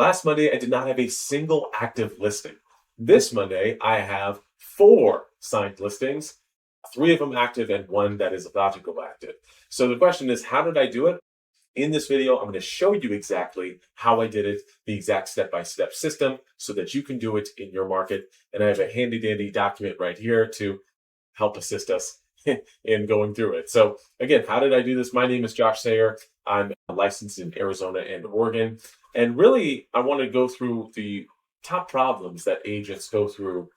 Last Monday, I did not have a single active listing. This Monday, I have 4 signed listings, 3 of them active and 1 that is about to go active. So the question is, how did I do it? In this video, I'm going to show you exactly how I did it, the exact step-by-step system, so that you can do it in your market. And I have a handy-dandy document right here to help assist us in going through it. So again, how did I do this? My name is Josh Sayer. I'm licensed in Arizona and Oregon. And really, I want to go through the top problems that agents go through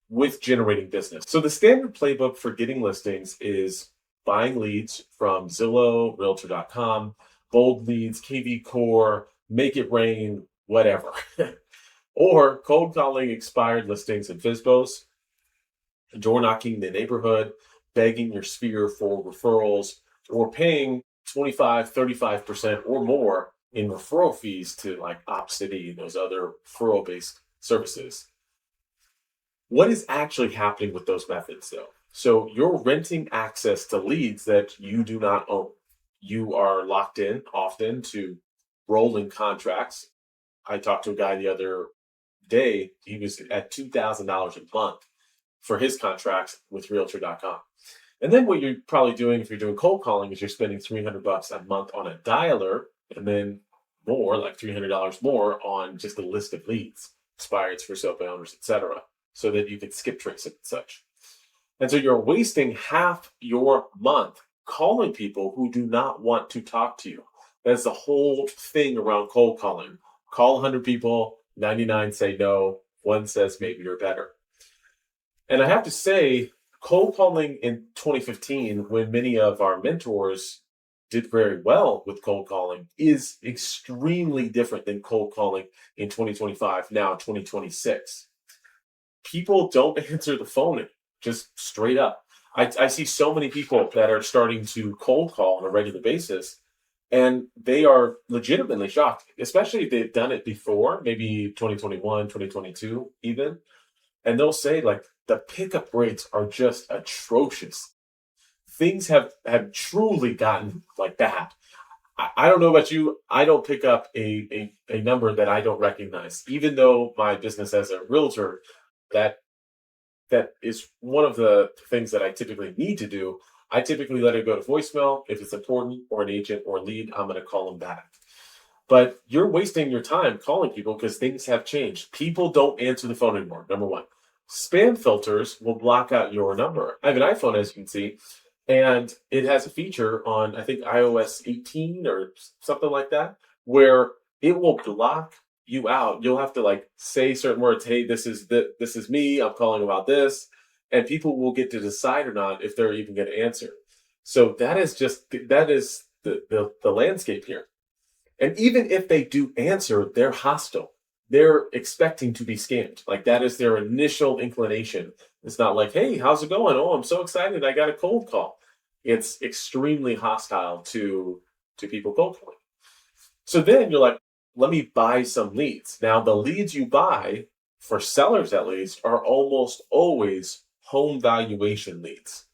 with generating business. So the standard playbook for getting listings is buying leads from Zillow, Realtor.com, Bold Leads, KV Core, Make It Rain, whatever. Or cold calling expired listings and FSBOs, door knocking the neighborhood, begging your sphere for referrals, or paying 25, 35% or more in referral fees to like OpCity and those other referral-based services. What is actually happening with those methods though? So you're renting access to leads that you do not own. You are locked in often to rolling contracts. I talked to a guy the other day, he was at $2,000 a month for his contracts with Realtor.com. And then what you're probably doing if you're doing cold calling is you're spending $300 a month on a dialer, and then more, like $300 more on just a list of leads, expireds for sale by owners, etc., so that you can skip trace it and such. And so you're wasting half your month calling people who do not want to talk to you. That's the whole thing around cold calling. Call 100 people, 99 say no, 1 says maybe you're better. And I have to say, cold calling in 2015, when many of our mentors did very well with cold calling, is extremely different than cold calling in 2025, now 2026. People don't answer the phone, just straight up. I see so many people that are starting to cold call on a regular basis, and they are legitimately shocked, especially if they've done it before, maybe 2021, 2022 even. And they'll say like the pickup rates are just atrocious. Things have truly gotten like that. I don't know about you. I don't pick up a number that I don't recognize, even though my business as a realtor, that is one of the things that I typically need to do. I typically let it go to voicemail. If it's important or an agent or a lead, I'm going to call them back. But you're wasting your time calling people because things have changed. People don't answer the phone anymore, number one. Spam filters will block out your number. I have an iPhone, as you can see, and it has a feature on, I think, iOS 18 or something like that, where it will block you out. You'll have to like say certain words. Hey, this is me. I'm calling about this, and people will get to decide or not if they're even going to answer. So that is the landscape here. And even if they do answer, they're hostile. They're expecting to be scammed. Like that is their initial inclination. It's not like, hey, how's it going? Oh, I'm so excited. I got a cold call. It's extremely hostile to people cold calling. So then you're like, let me buy some leads. Now, the leads you buy, for sellers at least, are almost always home valuation leads.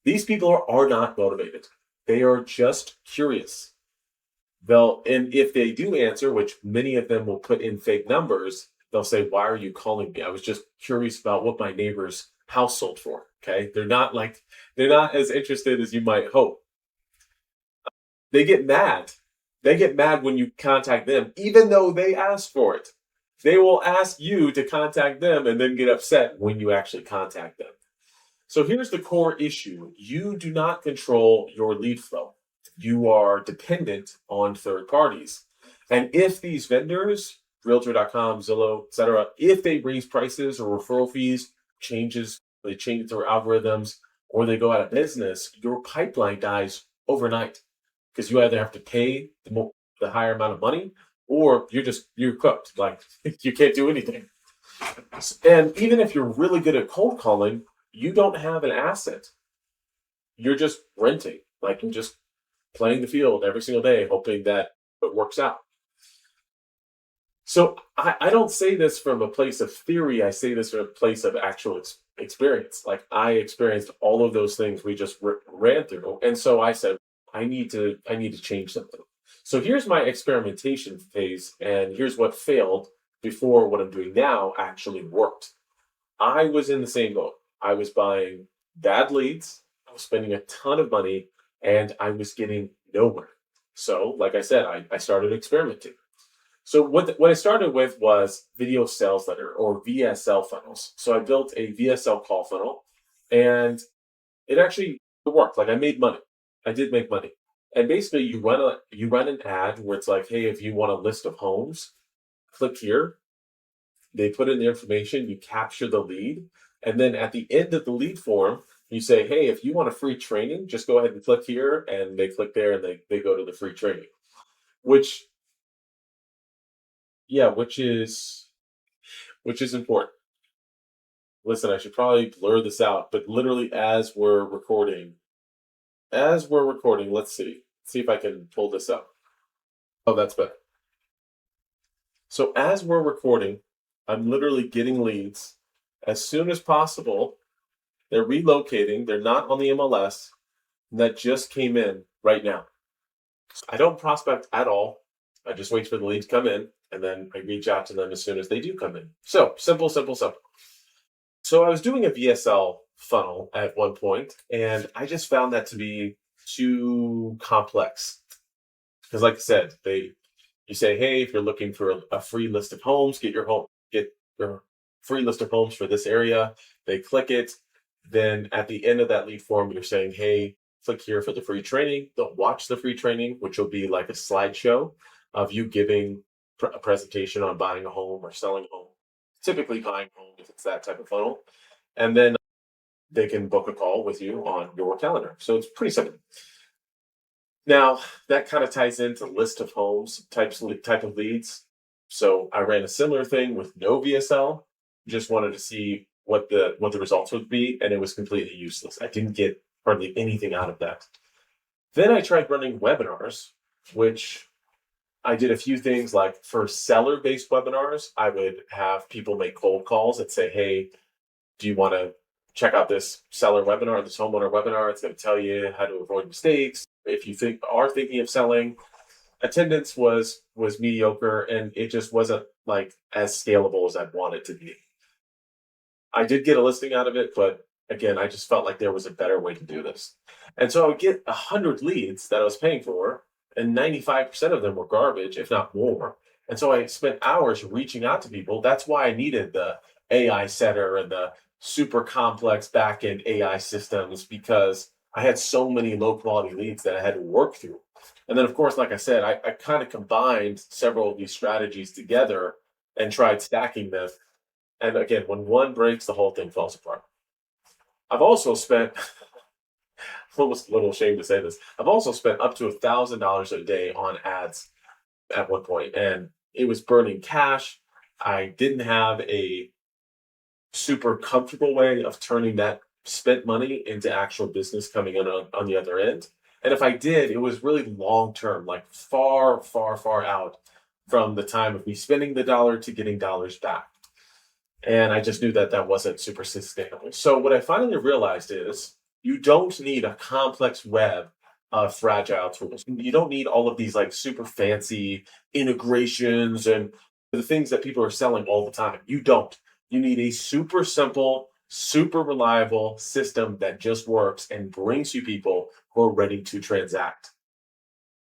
These people are not motivated. They are just curious. And if they do answer, which many of them will put in fake numbers, they'll say, why are you calling me? I was just curious about what my neighbor's house sold for. Okay. They're not as interested as you might hope. They get mad. They get mad when you contact them, even though they asked for it. They will ask you to contact them and then get upset when you actually contact them. So here's the core issue. You do not control your lead flow. You are dependent on third parties. And if these vendors, Realtor.com, Zillow, etc., if they raise prices or referral fees, they change their algorithms, or they go out of business, your pipeline dies overnight because you either have to pay the higher amount of money or you're cooked. Like you can't do anything. And even if you're really good at cold calling, you don't have an asset. You're just renting, like you're just playing the field every single day, hoping that it works out. So I don't say this from a place of theory. I say this from a place of actual experience. Like I experienced all of those things we just ran through. And so I said, I need to change something. So here's my experimentation phase, and here's what failed before what I'm doing now actually worked. I was in the same boat. I was buying bad leads, I was spending a ton of money, and I was getting nowhere. So, like I said, I started experimenting. So what I started with was video sales letter or VSL funnels. So I built a VSL call funnel, and it actually worked. Like I made money. I did make money. And basically you run an ad where it's like, hey, if you want a list of homes, click here. They put in the information, you capture the lead, and then at the end of the lead form, you say, hey, if you want a free training, just go ahead and click here, and they click there and they go to the free training. Which yeah, which is important. Listen, I should probably blur this out, but literally as we're recording, let's see if I can pull this up. Oh, that's better. So as we're recording, I'm literally getting leads as soon as possible. They're relocating, they're not on the MLS, and that just came in right now. I don't prospect at all. I just wait for the leads to come in, and then I reach out to them as soon as they do come in. So simple, simple, simple. So I was doing a VSL funnel at one point, and I just found that to be too complex. Because, like I said, you say, hey, if you're looking for a free list of homes, get your free list of homes for this area. They click it. Then at the end of that lead form, you're saying, hey, click here for the free training. They'll watch the free training, which will be like a slideshow of you giving a presentation on buying a home or selling a home, typically buying a home if it's that type of funnel. And then they can book a call with you on your calendar. So it's pretty simple. Now, that kind of ties into list of homes type of leads. So I ran a similar thing with no VSL. Just wanted to see what the results would be, and it was completely useless. I didn't get hardly anything out of that. Then I tried running webinars, which I did a few things like for seller-based webinars, I would have people make cold calls and say, hey, do you want to check out this seller webinar, this homeowner webinar? It's going to tell you how to avoid mistakes. If you are thinking of selling, attendance was mediocre, and it just wasn't like as scalable as I'd want it to be. I did get a listing out of it, but again, I just felt like there was a better way to do this. And so I would get 100 leads that I was paying for, and 95% of them were garbage, if not more. And so I spent hours reaching out to people. That's why I needed the AI setter and the super complex backend AI systems, because I had so many low quality leads that I had to work through. And then, of course, like I said, I kind of combined several of these strategies together and tried stacking them. And again, when one breaks, the whole thing falls apart. I've also spent, I'm almost a little ashamed to say this, I've also spent up to $1,000 a day on ads at one point, and it was burning cash. I didn't have a super comfortable way of turning that spent money into actual business coming in on the other end. And if I did, it was really long term, like far, far, far out from the time of me spending the dollar to getting dollars back. And I just knew that that wasn't super sustainable. So what I finally realized is you don't need a complex web of fragile tools. You don't need all of these like super fancy integrations and the things that people are selling all the time. You don't. You need a super simple, super reliable system that just works and brings you people who are ready to transact.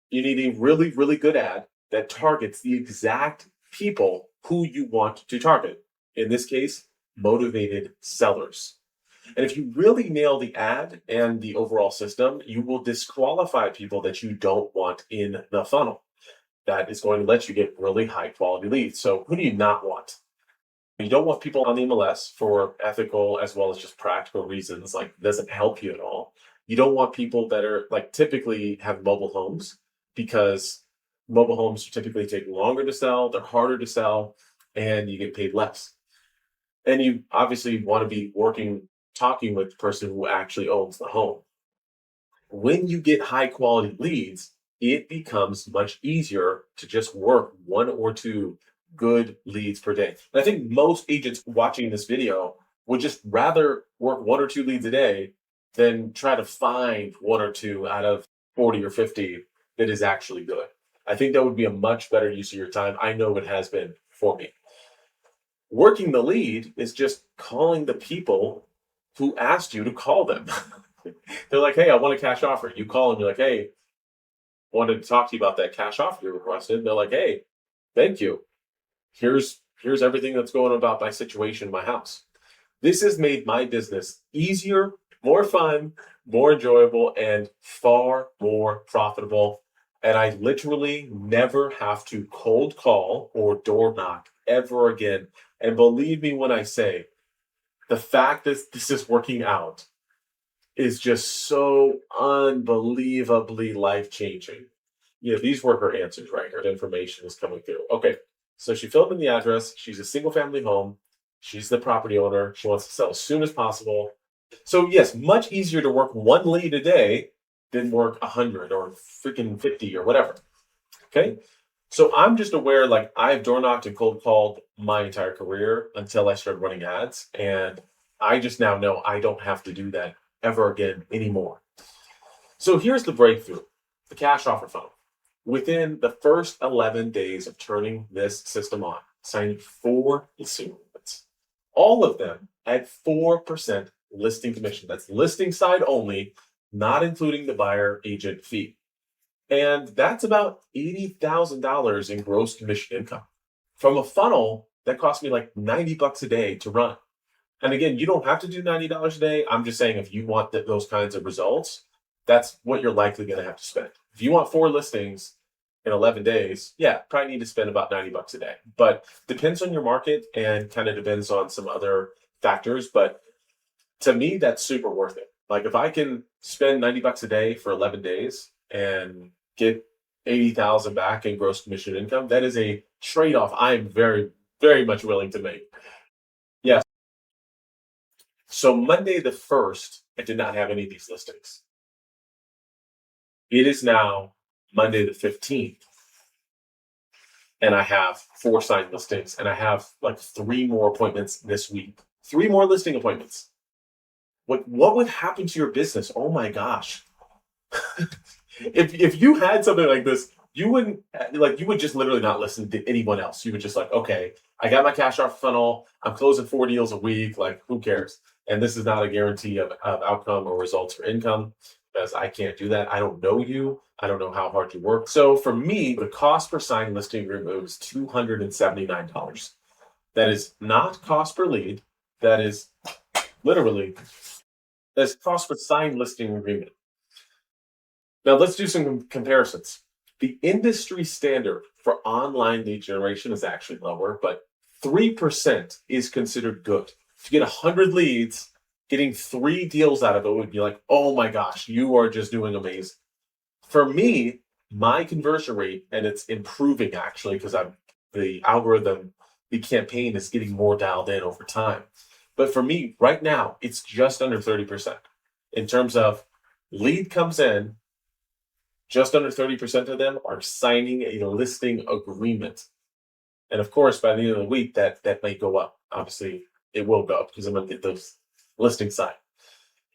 You need a really, really good ad that targets the exact people who you want to target. In this case, motivated sellers. And if you really nail the ad and the overall system, you will disqualify people that you don't want in the funnel. That is going to let you get really high quality leads. So who do you not want? You don't want people on the MLS for ethical as well as just practical reasons, like it doesn't help you at all. You don't want people that are like typically have mobile homes, because mobile homes typically take longer to sell, they're harder to sell, and you get paid less. And you obviously want to be talking with the person who actually owns the home. When you get high quality leads, it becomes much easier to just work one or two good leads per day. And I think most agents watching this video would just rather work one or two leads a day than try to find one or two out of 40 or 50 that is actually good. I think that would be a much better use of your time. I know it has been for me. Working the lead is just calling the people who asked you to call them. They're like, hey, I want a cash offer. You call them, you're like, hey, wanted to talk to you about that cash offer you requested. They're like, hey, thank you. Here's everything that's going on about my situation in my house. This has made my business easier, more fun, more enjoyable, and far more profitable. And I literally never have to cold call or door knock ever again. And believe me when I say the fact that this is working out is just so unbelievably life changing. These were her answers, right? Her information is coming through. Okay, so she filled in the address. She's a single family home. She's the property owner. She wants to sell as soon as possible. So, yes, much easier to work one lead a day than work 100 or freaking 50 or whatever. Okay. So I'm just aware, like, I've door knocked and cold called my entire career until I started running ads. And I just now know I don't have to do that ever again anymore. So here's the breakthrough, the cash offer funnel. Within the first 11 days of turning this system on, signing 4 listing agreements, all of them at 4% listing commission. That's listing side only, not including the buyer agent fee. And that's about $80,000 in gross commission income from a funnel that cost me like $90 a day to run. And again, you don't have to do $90 a day. I'm just saying if you want those kinds of results, that's what you're likely going to have to spend. If you want 4 listings in 11 days, yeah, probably need to spend about $90 a day. But depends on your market and kind of depends on some other factors. But to me, that's super worth it. Like if I can spend $90 a day for 11 days and get 80,000 back in gross commission income, that is a trade-off I'm very, very much willing to make. Yes. So Monday the 1st, I did not have any of these listings. It is now Monday the 15th, and I have 4 signed listings, and I have like 3 more appointments this week. 3 more listing appointments. What would happen to your business? Oh my gosh. If you had something like this, you would just literally not listen to anyone else. You would just like, okay, I got my cash offer funnel. I'm closing 4 deals a week. Like, who cares? And this is not a guarantee of outcome or results or income because I can't do that. I don't know you. I don't know how hard you work. So for me, the cost per signed listing agreement was $279. That is not cost per lead. That is literally that's cost per signed listing agreement. Now let's do some comparisons. The industry standard for online lead generation is actually lower, but 3% is considered good. If you get 100 leads, getting 3 deals out of it would be like, oh my gosh, you are just doing amazing. For me, my conversion rate, and it's improving actually because the algorithm, the campaign is getting more dialed in over time. But for me, right now, it's just under 30%. In terms of lead comes in, just under 30% of them are signing a listing agreement. And of course, by the end of the week, that may go up. Obviously, it will go up because I'm going to get those listings signed.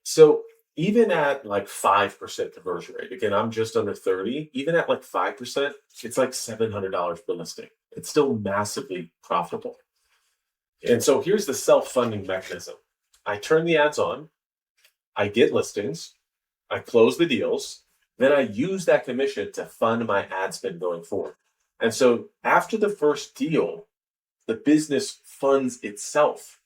So even at like 5% conversion rate, again, I'm just under 30. Even at like 5%, it's like $700 per listing. It's still massively profitable. And so here's the self-funding mechanism. I turn the ads on, I get listings, I close the deals, then I use that commission to fund my ad spend going forward. And so after the first deal, the business funds itself.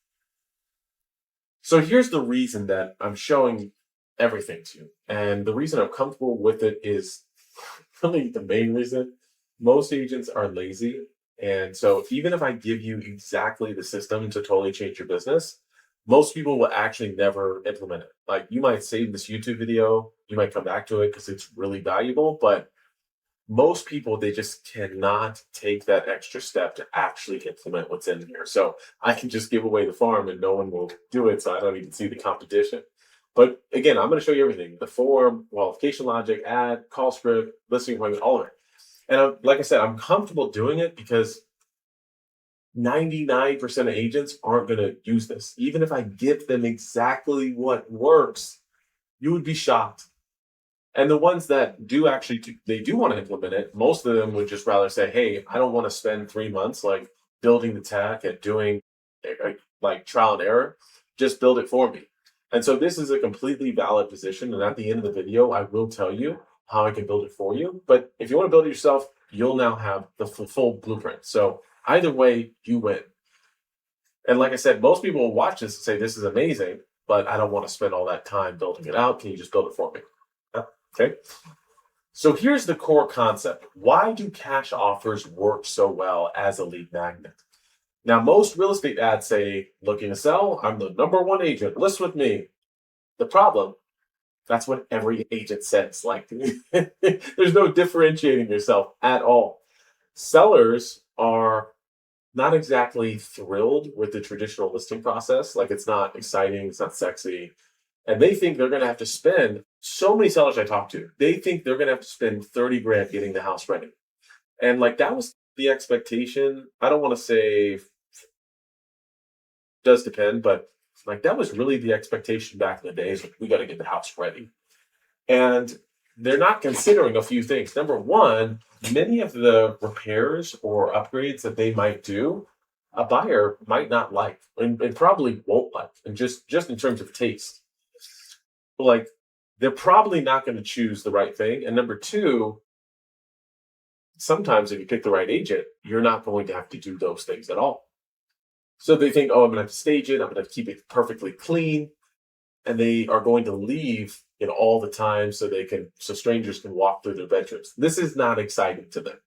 So here's the reason that I'm showing everything to you. And the reason I'm comfortable with it is really the main reason. Most agents are lazy. And so even if I give you exactly the system to totally change your business, most people will actually never implement it. Like you might save this YouTube video, you might come back to it because it's really valuable, but most people, they just cannot take that extra step to actually implement what's in here. So I can just give away the farm and no one will do it. So I don't even see the competition. But again, I'm going to show you everything: the form, qualification logic, ad, call script, listing appointment, all of it. And like I said, I'm comfortable doing it because 99% of agents aren't going to use this. Even if I give them exactly what works, you would be shocked. And the ones that they do want to implement it, most of them would just rather say, hey, I don't want to spend 3 months like building the tech and doing like trial and error. Just build it for me. And so this is a completely valid position. And at the end of the video, I will tell you how I can build it for you. But if you want to build it yourself, you'll now have the full blueprint. So either way, you win. And like I said, most people will watch this and say, this is amazing, but I don't want to spend all that time building it out. Can you just build it for me? Okay. So here's the core concept. Why do cash offers work so well as a lead magnet? Now, most real estate ads say, looking to sell, I'm the number one agent, list with me. The problem, that's what every agent says. Like, there's no differentiating yourself at all. Sellers are not exactly thrilled with the traditional listing process. Like, it's not exciting, it's not sexy. And they think they're going to have to spend, so many sellers I talk to, they think they're going to have to spend 30 grand getting the house ready. And like, that was the expectation. I don't want to say, does depend, but like, that was really the expectation back in the days. Like, we got to get the house ready. And they're not considering a few things. Number one, many of the repairs or upgrades that they might do, a buyer might not like and probably won't like, and just in terms of taste. Like, they're probably not going to choose the right thing. And number two, sometimes if you pick the right agent, you're not going to have to do those things at all. So they think, oh, I'm going to have to stage it. I'm going to keep it perfectly clean. And they are going to leave it all the time so strangers can walk through their bedrooms. This is not exciting to them.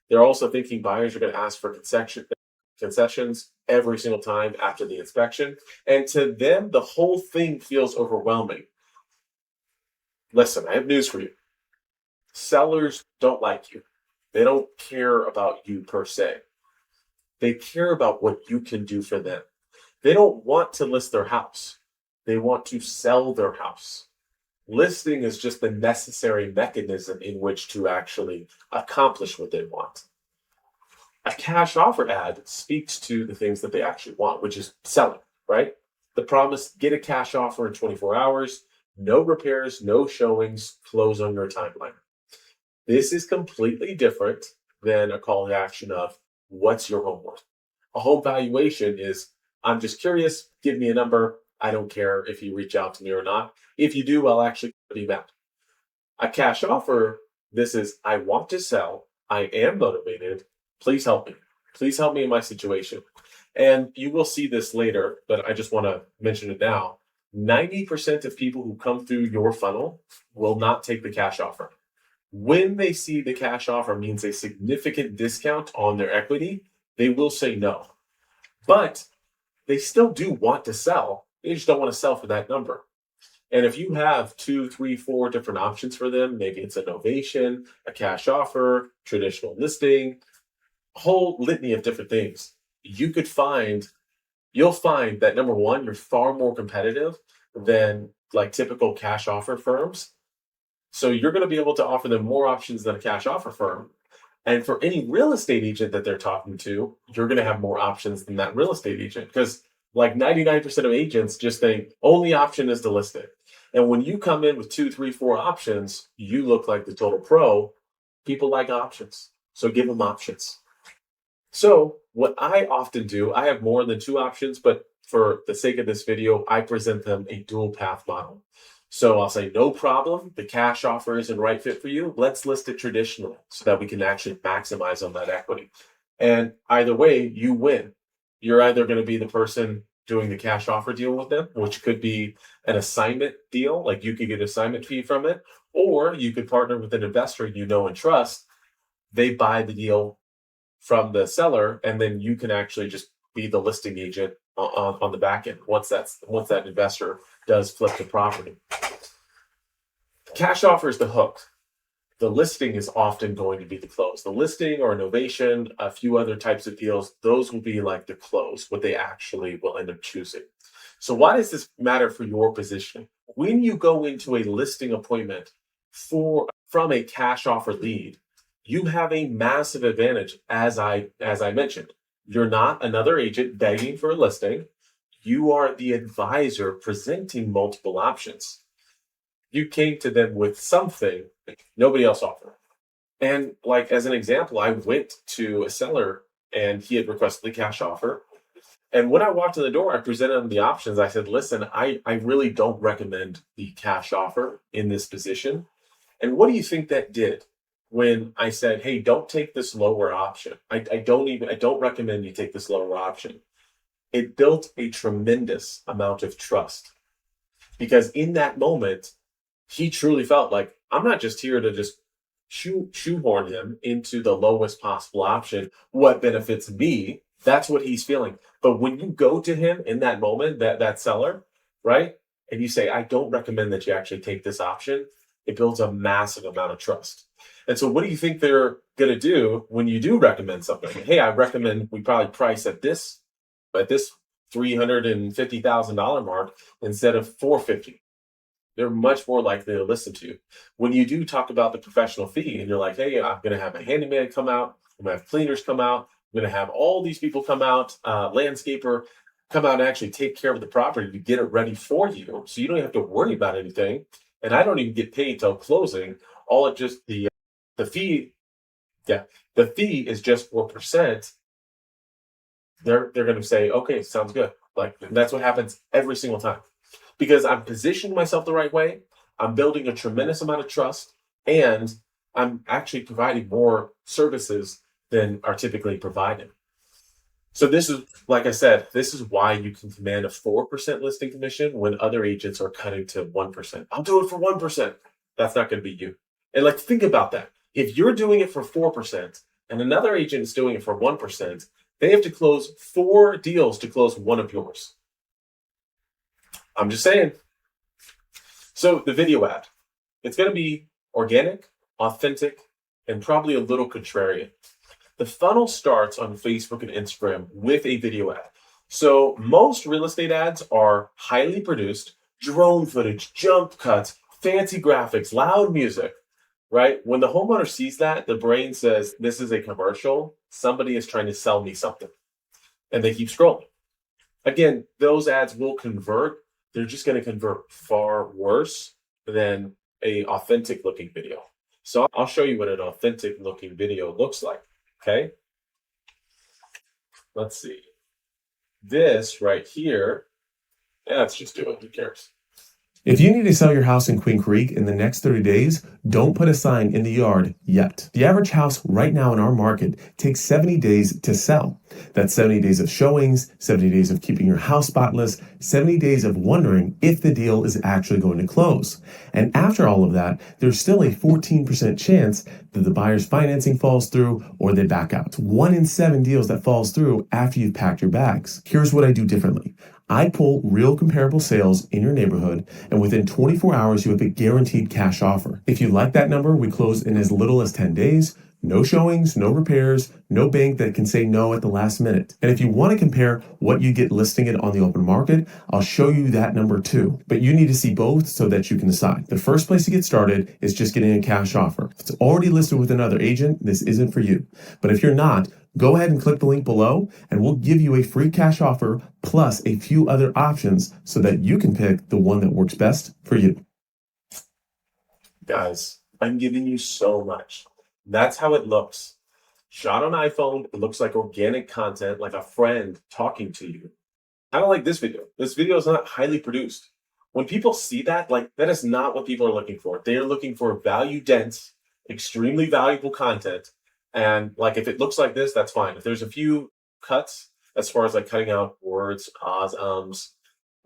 They're also thinking buyers are going to ask for concessions every single time after the inspection. And to them, the whole thing feels overwhelming. Listen, I have news for you. Sellers don't like you. They don't care about you per se. They care about what you can do for them. They don't want to list their house. They want to sell their house. Listing is just the necessary mechanism in which to actually accomplish what they want. A cash offer ad speaks to the things that they actually want, which is selling, right? The promise, get a cash offer in 24 hours, no repairs, no showings, close on your timeline. This is completely different than a call to action of, what's your home worth? A home valuation is, I'm just curious, give me a number. I don't care if you reach out to me or not. If you do, I'll actually be back. A cash offer, this is, I want to sell. I am motivated. Please help me. Please help me in my situation. And you will see this later, but I just want to mention it now. 90% of people who come through your funnel will not take the cash offer. When they see the cash offer means a significant discount on their equity, they will say no. But they still do want to sell. They just don't want to sell for that number. And if you have 2, 3, 4 different options for them, maybe it's a novation, a cash offer, traditional listing, a whole litany of different things, you'll find that number one, you're far more competitive than like typical cash offer firms. So you're going to be able to offer them more options than a cash offer firm. And for any real estate agent that they're talking to, you're going to have more options than that real estate agent, because like 99% of agents just think only option is to list it. And when you come in with 2, 3, 4 options, you look like the total pro. People like options. So give them options. So what I often do, I have more than 2 options, but for the sake of this video, I present them a dual path model. So I'll say, no problem, the cash offer isn't the right fit for you. Let's list it traditionally so that we can actually maximize on that equity. And either way, you win. You're either going to be the person doing the cash offer deal with them, which could be an assignment deal, like you could get an assignment fee from it, or you could partner with an investor you know and trust. They buy the deal from the seller, and then you can actually just be the listing agent on the back end once that investor does flip the property. Cash offer is the hook. The listing is often going to be the close. The listing or novation, a few other types of deals, those will be like the close, what they actually will end up choosing. So why does this matter for your positioning? When you go into a listing appointment from a cash offer lead, you have a massive advantage. As I mentioned, you're not another agent begging for a listing. You are the advisor presenting multiple options. You came to them with something nobody else offered. And like as an example, I went to a seller and he had requested a cash offer. And when I walked in the door, I presented him the options. I said, listen, I really don't recommend the cash offer in this position. And what do you think that did when I said, hey, don't take this lower option? I don't recommend you take this lower option. It built a tremendous amount of trust because in that moment, he truly felt like I'm not just here to just shoehorn him into the lowest possible option. What benefits me? That's what he's feeling. But when you go to him in that moment, that seller, right, and you say, I don't recommend that you actually take this option, it builds a massive amount of trust. And so, what do you think they're going to do when you do recommend something? Hey, I recommend we probably price at this $350,000 mark instead of 450. They're much more likely to listen to you. When you do talk about the professional fee and you're like, hey, I'm going to have a handyman come out, I'm going to have cleaners come out, I'm going to have all these people come out, landscaper come out and actually take care of the property to get it ready for you. So you don't have to worry about anything. And I don't even get paid till closing. All it just the fee, yeah, the fee is just 4%. They're going to say, okay, sounds good. Like that's what happens every single time because I'm positioning myself the right way. I'm building a tremendous amount of trust and I'm actually providing more services than are typically provided. So this is, like I said, this is why you can command a 4% listing commission when other agents are cutting to 1%. I'll do it for 1%. That's not going to be you. And like, think about that. If you're doing it for 4% and another agent is doing it for 1%, they have to close 4 deals to close one of yours. I'm just saying. So the video ad, it's going to be organic, authentic, and probably a little contrarian. The funnel starts on Facebook and Instagram with a video ad. So most real estate ads are highly produced, drone footage, jump cuts, fancy graphics, loud music, right? When the homeowner sees that, the brain says, this is a commercial. Somebody is trying to sell me something. And they keep scrolling. Again, those ads will convert. They're just going to convert far worse than a authentic looking video. So I'll show you what an authentic looking video looks like. Okay. Let's see. This right here. Yeah, let's just do it. Who cares? If you need to sell your house in Queen Creek in the next 30 days, don't put a sign in the yard yet. The average house right now in our market takes 70 days to sell. That's 70 days of showings, 70 days of keeping your house spotless, 70 days of wondering if the deal is actually going to close. And after all of that, there's still a 14% chance that the buyer's financing falls through or they back out. 1 in 7 deals that falls through after you've packed your bags. Here's what I do differently. I pull real comparable sales in your neighborhood, and within 24 hours, you have a guaranteed cash offer. If you like that number, we close in as little as 10 days. No showings, no repairs, no bank that can say no at the last minute. And if you want to compare what you get listing it on the open market, I'll show you that number too. But you need to see both so that you can decide. The first place to get started is just getting a cash offer. If it's already listed with another agent, this isn't for you. But if you're not, go ahead and click the link below and we'll give you a free cash offer plus a few other options so that you can pick the one that works best for you. Guys, I'm giving you so much. That's how it looks. Shot on iPhone, it looks like organic content, like a friend talking to you. Kind of like this video. This video is not highly produced. When people see that, like that is not what people are looking for. They are looking for value dense, extremely valuable content. And like if it looks like this, that's fine. If there's a few cuts as far as like cutting out words, ahs, ums,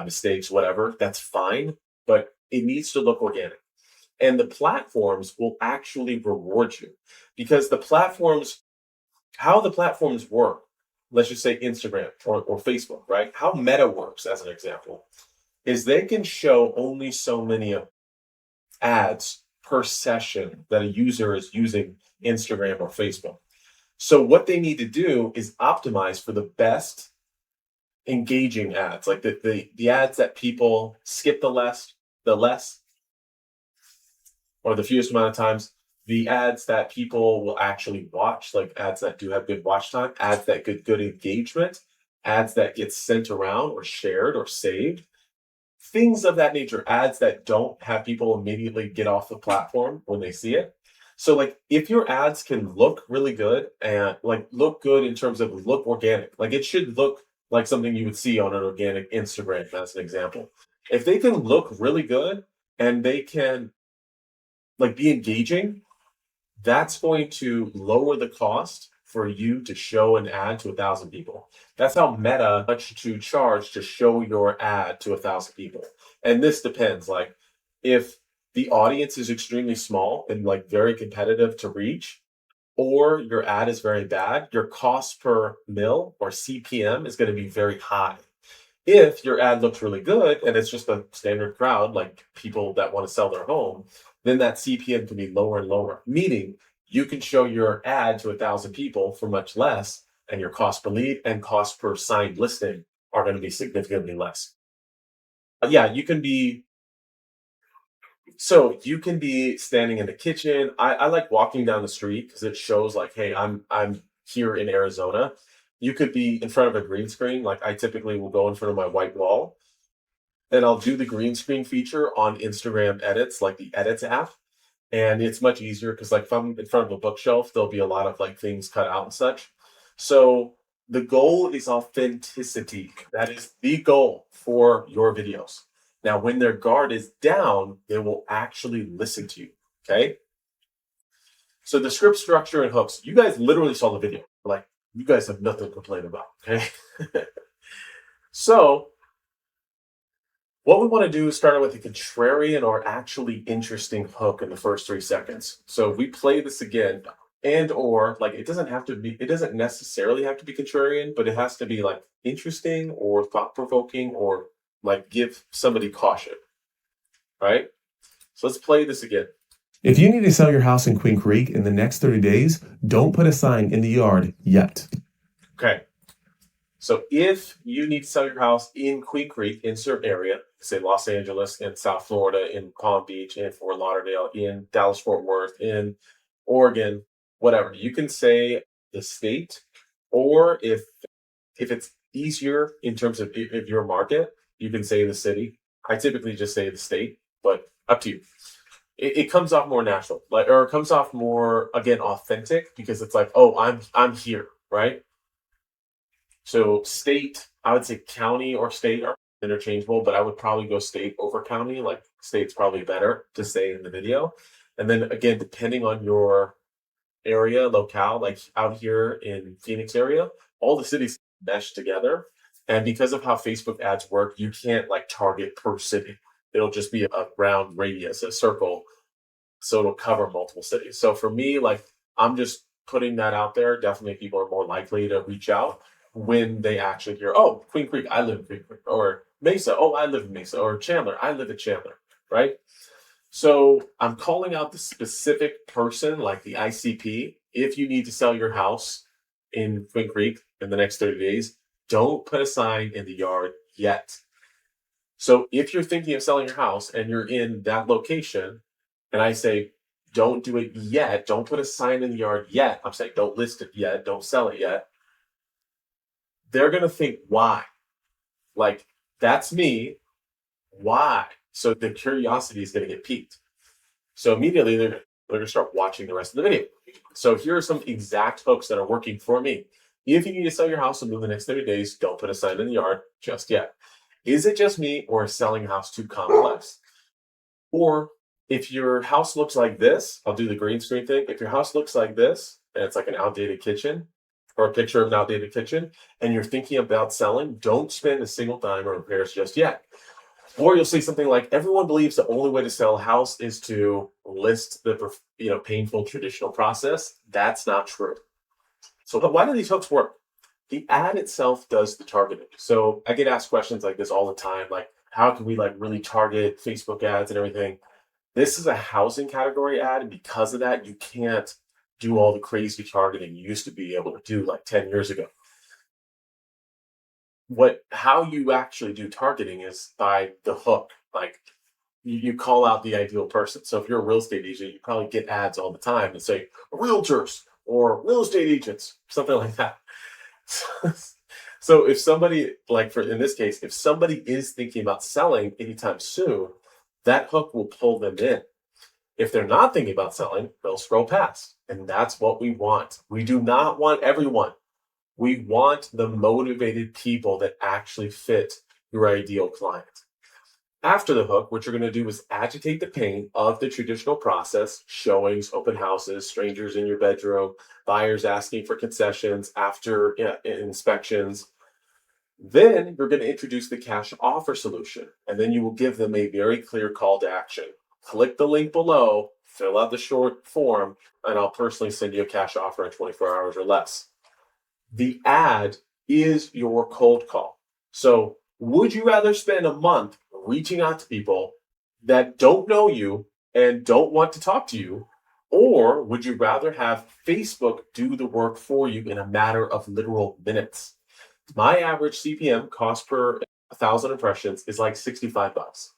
mistakes, whatever, that's fine. But it needs to look organic. And the platforms will actually reward you because how the platforms work, let's just say Instagram or Facebook, right? How Meta works, as an example, is they can show only so many ads per session that a user is using Instagram or Facebook. So what they need to do is optimize for the best engaging ads, like the ads that people skip the less, or the fewest amount of times, the ads that people will actually watch, like ads that do have good watch time, ads that get good engagement, ads that get sent around or shared or saved. things of that nature, ads that don't have people immediately get off the platform when they see it. So like if your ads can look really good and like look good in terms of look organic, like it should look like something you would see on an organic Instagram as an example. If they can look really good and they can like be engaging, that's going to lower the cost for you to show an ad to 1,000 people. That's how much to charge to show your ad to 1,000 people. And this depends. Like if the audience is extremely small and like very competitive to reach, or your ad is very bad, your cost per mil or CPM is going to be very high. If your ad looks really good and it's just a standard crowd, like people that want to sell their home, then that CPM can be lower and lower, meaning you can show your ad to 1,000 people for much less, and your cost per lead and cost per signed listing are going to be significantly less. Yeah, you can be standing in the kitchen. I like walking down the street because it shows like, hey, I'm here in Arizona. You could be in front of a green screen. Like I typically will go in front of my white wall and I'll do the green screen feature on Instagram edits, like the edits app. And it's much easier because like if I'm in front of a bookshelf, there'll be a lot of like things cut out and such. So the goal is authenticity. That is the goal for your videos. Now, when their guard is down, they will actually listen to you. Okay. So the script structure and hooks, you guys literally saw the video. Like you guys have nothing to complain about. Okay. So what we want to do is start out with a contrarian or actually interesting hook in the first 3 seconds. So if we play this again, and or like it doesn't necessarily have to be contrarian, but it has to be like interesting or thought-provoking or like give somebody caution. Right? So let's play this again. If you need to sell your house in Queen Creek in the next 30 days, don't put a sign in the yard yet. Okay. So if you need to sell your house in Queen Creek, in certain area, say Los Angeles, in South Florida, in Palm Beach, in Fort Lauderdale, in Dallas Fort Worth, in Oregon, whatever, you can say the state, or if it's easier in terms of if your market, you can say the city. I typically just say the state, but up to you. It comes off more natural, like, or it comes off more again authentic because it's like, oh, I'm here, right? So state, I would say county or state are interchangeable, but I would probably go state over county. Like state's probably better to say in the video. And then again, depending on your area, locale, like out here in Phoenix area, all the cities mesh together. And because of how Facebook ads work, you can't like target per city. It'll just be a round radius, a circle. So it'll cover multiple cities. So for me, like I'm just putting that out there. Definitely people are more likely to reach out when they actually hear, oh, Queen Creek, I live in Queen Creek, or Mesa, oh, I live in Mesa, or Chandler, I live in Chandler, right? So I'm calling out the specific person, like the ICP. If you need to sell your house in Queen Creek in the next 30 days, don't put a sign in the yard yet. So if you're thinking of selling your house and you're in that location, and I say, don't do it yet, don't put a sign in the yard yet. I'm saying don't list it yet, don't sell it yet. They're going to think, why? Like, that's me. Why? So the curiosity is going to get piqued. So immediately they're going to start watching the rest of the video. So here are some exact hooks that are working for me. If you need to sell your house within the next 30 days, don't put a sign in the yard just yet. Is it just me, or is selling a house too complex? Or if your house looks like this, I'll do the green screen thing. If your house looks like this, and it's like an outdated kitchen, or a picture of an outdated kitchen, and you're thinking about selling, don't spend a single dime on repairs just yet. Or you'll see something like, everyone believes the only way to sell a house is to list the painful traditional process. That's not true. So why do these hooks work? The ad itself does the targeting. So I get asked questions like this all the time, like how can we like really target Facebook ads and everything? This is a housing category ad, and because of that, you can't do all the crazy targeting you used to be able to do like 10 years ago. How you actually do targeting is by the hook. Like you call out the ideal person. So if you're a real estate agent, you probably get ads all the time that say realtors or real estate agents, something like that. So if somebody, like for in this case, if somebody is thinking about selling anytime soon, that hook will pull them in. If they're not thinking about selling, they'll scroll past. And that's what we want. We do not want everyone. We want the motivated people that actually fit your ideal client. After the hook, what you're going to do is agitate the pain of the traditional process: showings, open houses, strangers in your bedroom, buyers asking for concessions after inspections. Then you're going to introduce the cash offer solution, and then you will give them a very clear call to action. Click the link below, fill out the short form, and I'll personally send you a cash offer in 24 hours or less. The ad is your cold call. So, would you rather spend a month reaching out to people that don't know you and don't want to talk to you? Or would you rather have Facebook do the work for you in a matter of literal minutes? My average CPM, cost per 1,000 impressions, is like $65.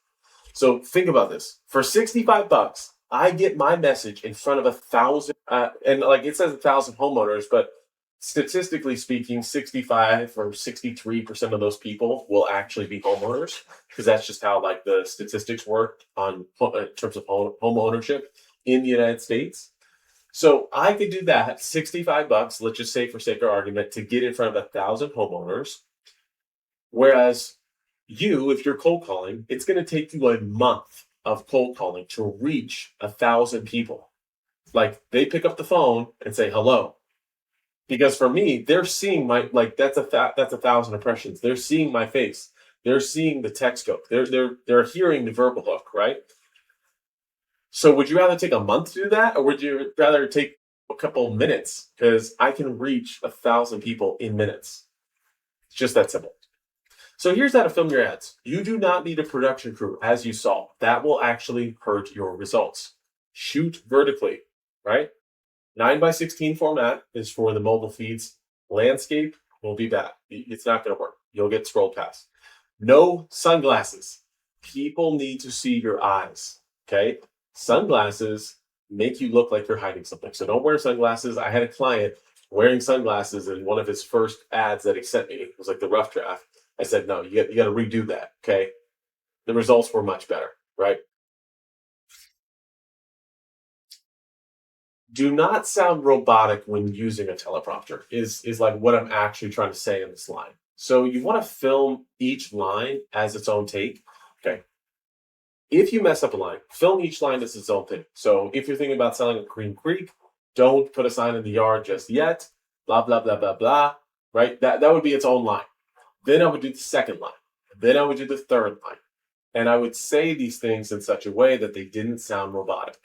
So think about this. For $65, I get my message in front of 1,000, and like it says 1,000 homeowners, but statistically speaking, 65 or 63% of those people will actually be homeowners, because that's just how like the statistics work on in terms of home ownership in the United States. So I could do that, $65, let's just say for sake of argument, to get in front of 1,000 homeowners. Whereas you, if you're cold calling, it's going to take you a month of cold calling to reach 1,000 people. Like they pick up the phone and say hello. Because for me, they're seeing my, like that's 1,000 impressions. They're seeing my face. They're seeing the text hook. They're hearing the verbal hook, right? So would you rather take a month to do that, or would you rather take a couple minutes? Because I can reach 1,000 people in minutes. It's just that simple. So here's how to film your ads. You do not need a production crew, as you saw. That will actually hurt your results. Shoot vertically, right? 9:16 format is for the mobile feeds. Landscape will be bad. It's not going to work. You'll get scrolled past. No sunglasses. People need to see your eyes, okay? Sunglasses make you look like you're hiding something. So don't wear sunglasses. I had a client wearing sunglasses in one of his first ads that he sent me. It was like the rough draft. I said, no, you got to redo that, okay? The results were much better, right? Do not sound robotic when using a teleprompter is like what I'm actually trying to say in this line. So you want to film each line as its own take. Okay. If you mess up a line, film each line as its own thing. So if you're thinking about selling a Green Creek, don't put a sign in the yard just yet. Blah blah blah blah blah. Right? That would be its own line. Then I would do the second line. Then I would do the third line. And I would say these things in such a way that they didn't sound robotic.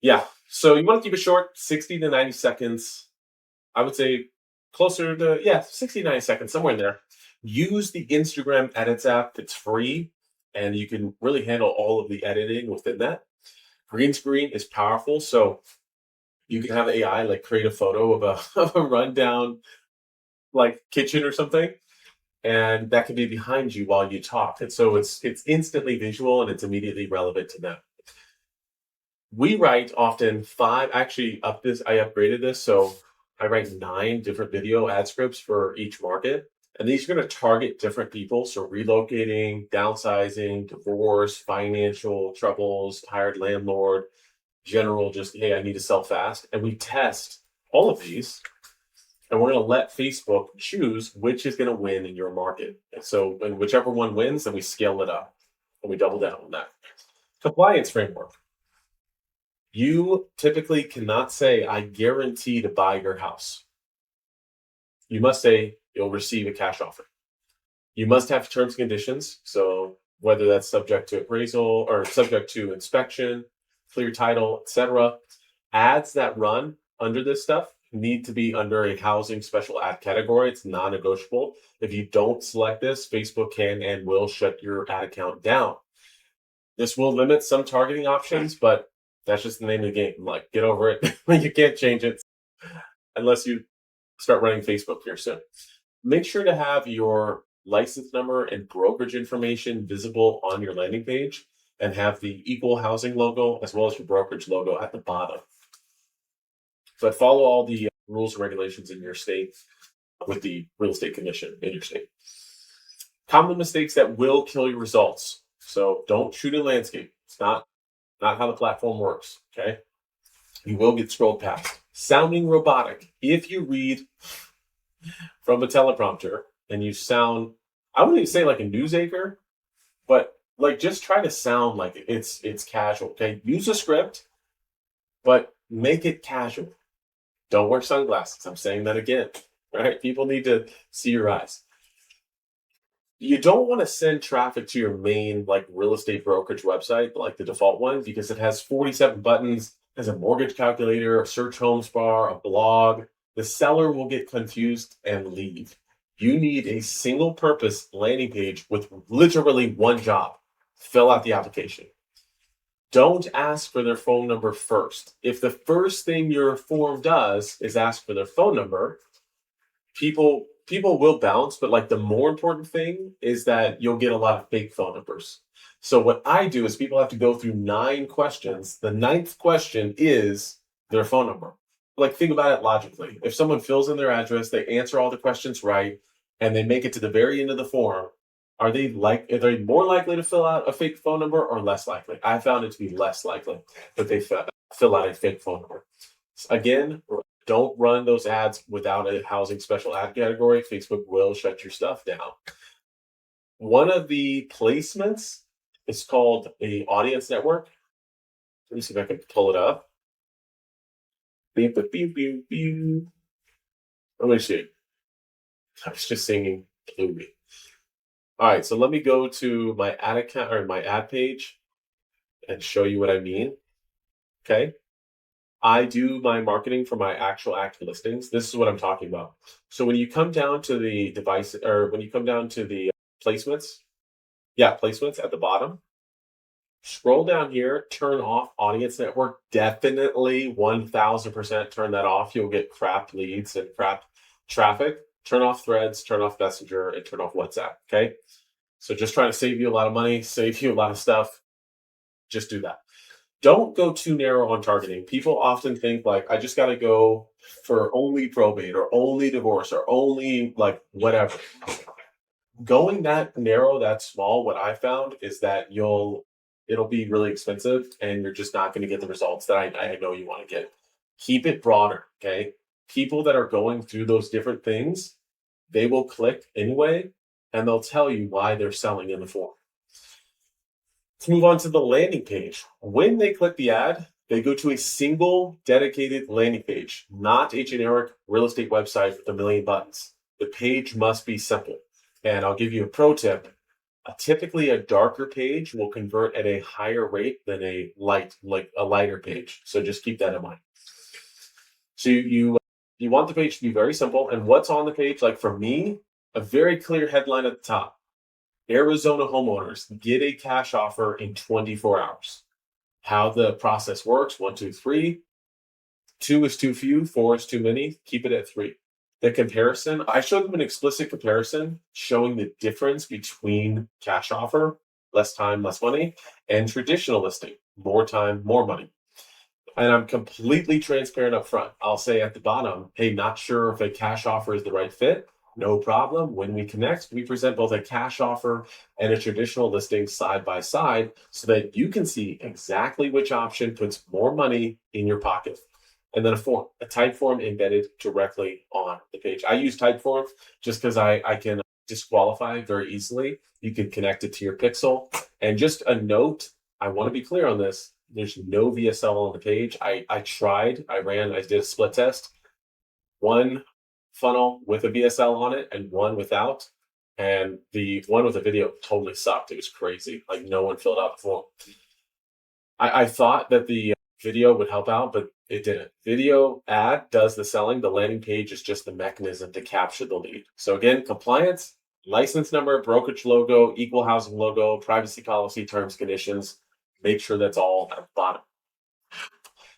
Yeah. So you want to keep it short, 60 to 90 seconds. I would say closer to, 60 to 90 seconds, somewhere in there. Use the Instagram Edits app. It's free, and you can really handle all of the editing within that. Green screen is powerful. So you can have AI like create a photo of a, of a rundown like kitchen or something, and that can be behind you while you talk. And so it's instantly visual and it's immediately relevant to them. We write often five, actually I upgraded this. So I write 9 different video ad scripts for each market. And these are going to target different people. So relocating, downsizing, divorce, financial troubles, hired landlord, general, just, hey, I need to sell fast. And we test all of these. And we're going to let Facebook choose which is going to win in your market. And so when whichever one wins, then we scale it up and we double down on that. Compliance framework. You typically cannot say, I guarantee to buy your house. You must say, you'll receive a cash offer. You must have terms and conditions. So whether that's subject to appraisal or subject to inspection, clear title, etc. Ads that run under this stuff need to be under a housing special ad category. It's non-negotiable. If you don't select this, Facebook can and will shut your ad account down. This will limit some targeting options, but that's just the name of the game. Like, get over it. You can't change it unless you start running Facebook here soon. Make sure to have your license number and brokerage information visible on your landing page, and have the equal housing logo as well as your brokerage logo at the bottom. But follow all the rules and regulations in your state. with the real estate commission in your state. Common mistakes that will kill your results. So don't shoot a landscape. It's not how the platform works. Okay. You will get scrolled past. Sounding robotic. If you read from a teleprompter and you sound, I wouldn't even say like a news anchor, but like just try to sound like it's casual. Okay. Use a script, but make it casual. Don't wear sunglasses. I'm saying that again. Right? People need to see your eyes. You don't want to send traffic to your main like real estate brokerage website, like the default one, because it has 47 buttons, has a mortgage calculator, a search homes bar, a blog. The seller will get confused and leave. You need a single purpose landing page with literally one job. Fill out the application. Don't ask for their phone number first. If the first thing your form does is ask for their phone number, people will bounce, but like the more important thing is that you'll get a lot of fake phone numbers. So what I do is people have to go through 9 questions. The ninth question is their phone number. Like think about it logically. If someone fills in their address, they answer all the questions right, and they make it to the very end of the form, are they more likely to fill out a fake phone number or less likely? I found it to be less likely that they fill out a fake phone number. Again, don't run those ads without a housing special ad category. Facebook will shut your stuff down. One of the placements is called a audience network. Let me see if I can pull it up. Beep, beep, beep, beep, beep. Let me see. I was just singing Bluey. All right, so let me go to my ad account or my ad page and show you what I mean. Okay. I do my marketing for my actual active listings. This is what I'm talking about. So when you come down to the device or when you come down to the placements, placements at the bottom, scroll down here, turn off audience network. Definitely 1000% turn that off. You'll get crap leads and crap traffic. Turn off threads, turn off Messenger, and turn off WhatsApp. Okay. So just trying to save you a lot of money, save you a lot of stuff. Just do that. Don't go too narrow on targeting. People often think like, I just got to go for only probate or only divorce or only like whatever. Going that narrow, that small, what I found is that it'll be really expensive and you're just not going to get the results that I know you want to get. Keep it broader. Okay. People that are going through those different things, they will click anyway and they'll tell you why they're selling in the form. Let's move on to the landing page. When they click the ad, they go to a single dedicated landing page, not a generic real estate website with a million buttons. The page must be simple. And I'll give you a pro tip. Typically, a darker page will convert at a higher rate than a lighter page. So just keep that in mind. So you want the page to be very simple. And what's on the page? Like for me, a very clear headline at the top. Arizona homeowners get a cash offer in 24 hours. How the process works: 1, 2, 3. 2 is too few, 4 is too many. Keep it at 3. The comparison, I showed them an explicit comparison showing the difference between cash offer, less time, less money, and traditional listing, more time, more money. And I'm completely transparent up front. I'll say at the bottom, hey, not sure if a cash offer is the right fit. No problem. When we connect, we present both a cash offer and a traditional listing side by side so that you can see exactly which option puts more money in your pocket. And then a type form embedded directly on the page. I use type form just because I can disqualify very easily. You can connect it to your pixel. And just a note, I want to be clear on this. There's no VSL on the page. I did a split test. One funnel with a VSL on it and one without. And the one with the video totally sucked. It was crazy. Like no one filled out the form. I thought that the video would help out, but it didn't. Video ad does the selling. The landing page is just the mechanism to capture the lead. So again, compliance, license number, brokerage logo, equal housing logo, privacy policy, terms, conditions. Make sure that's all at the bottom.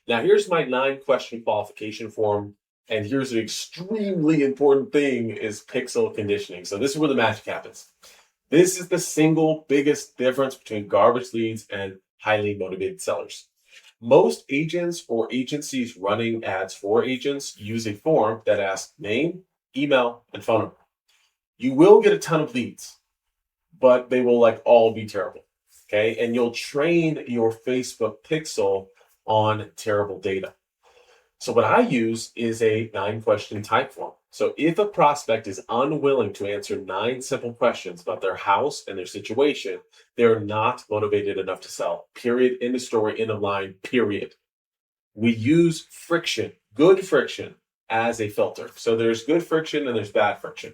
Now here's my 9-question qualification form. And here's an extremely important thing is pixel conditioning. So this is where the magic happens. This is the single biggest difference between garbage leads and highly motivated sellers. Most agents or agencies running ads for agents use a form that asks name, email, and phone number. You will get a ton of leads, but they will like all be terrible. Okay. And you'll train your Facebook pixel on terrible data. So what I use is a 9-question type form. So if a prospect is unwilling to answer 9 simple questions about their house and their situation, they're not motivated enough to sell. Period. End of story. End of line. Period. We use friction, good friction, as a filter. So there's good friction and there's bad friction.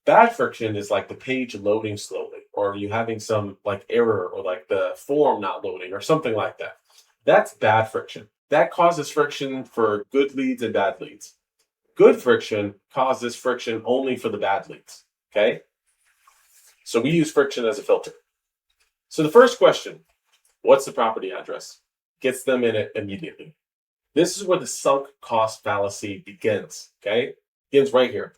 Bad friction is like the page loading slowly, or you having some like error, or like the form not loading, or something like that. That's bad friction. That causes friction for good leads and bad leads. Good friction causes friction only for the bad leads. Okay. So we use friction as a filter. So the first question, what's the property address? Gets them in it immediately. This is where the sunk cost fallacy begins. Okay. Begins right here.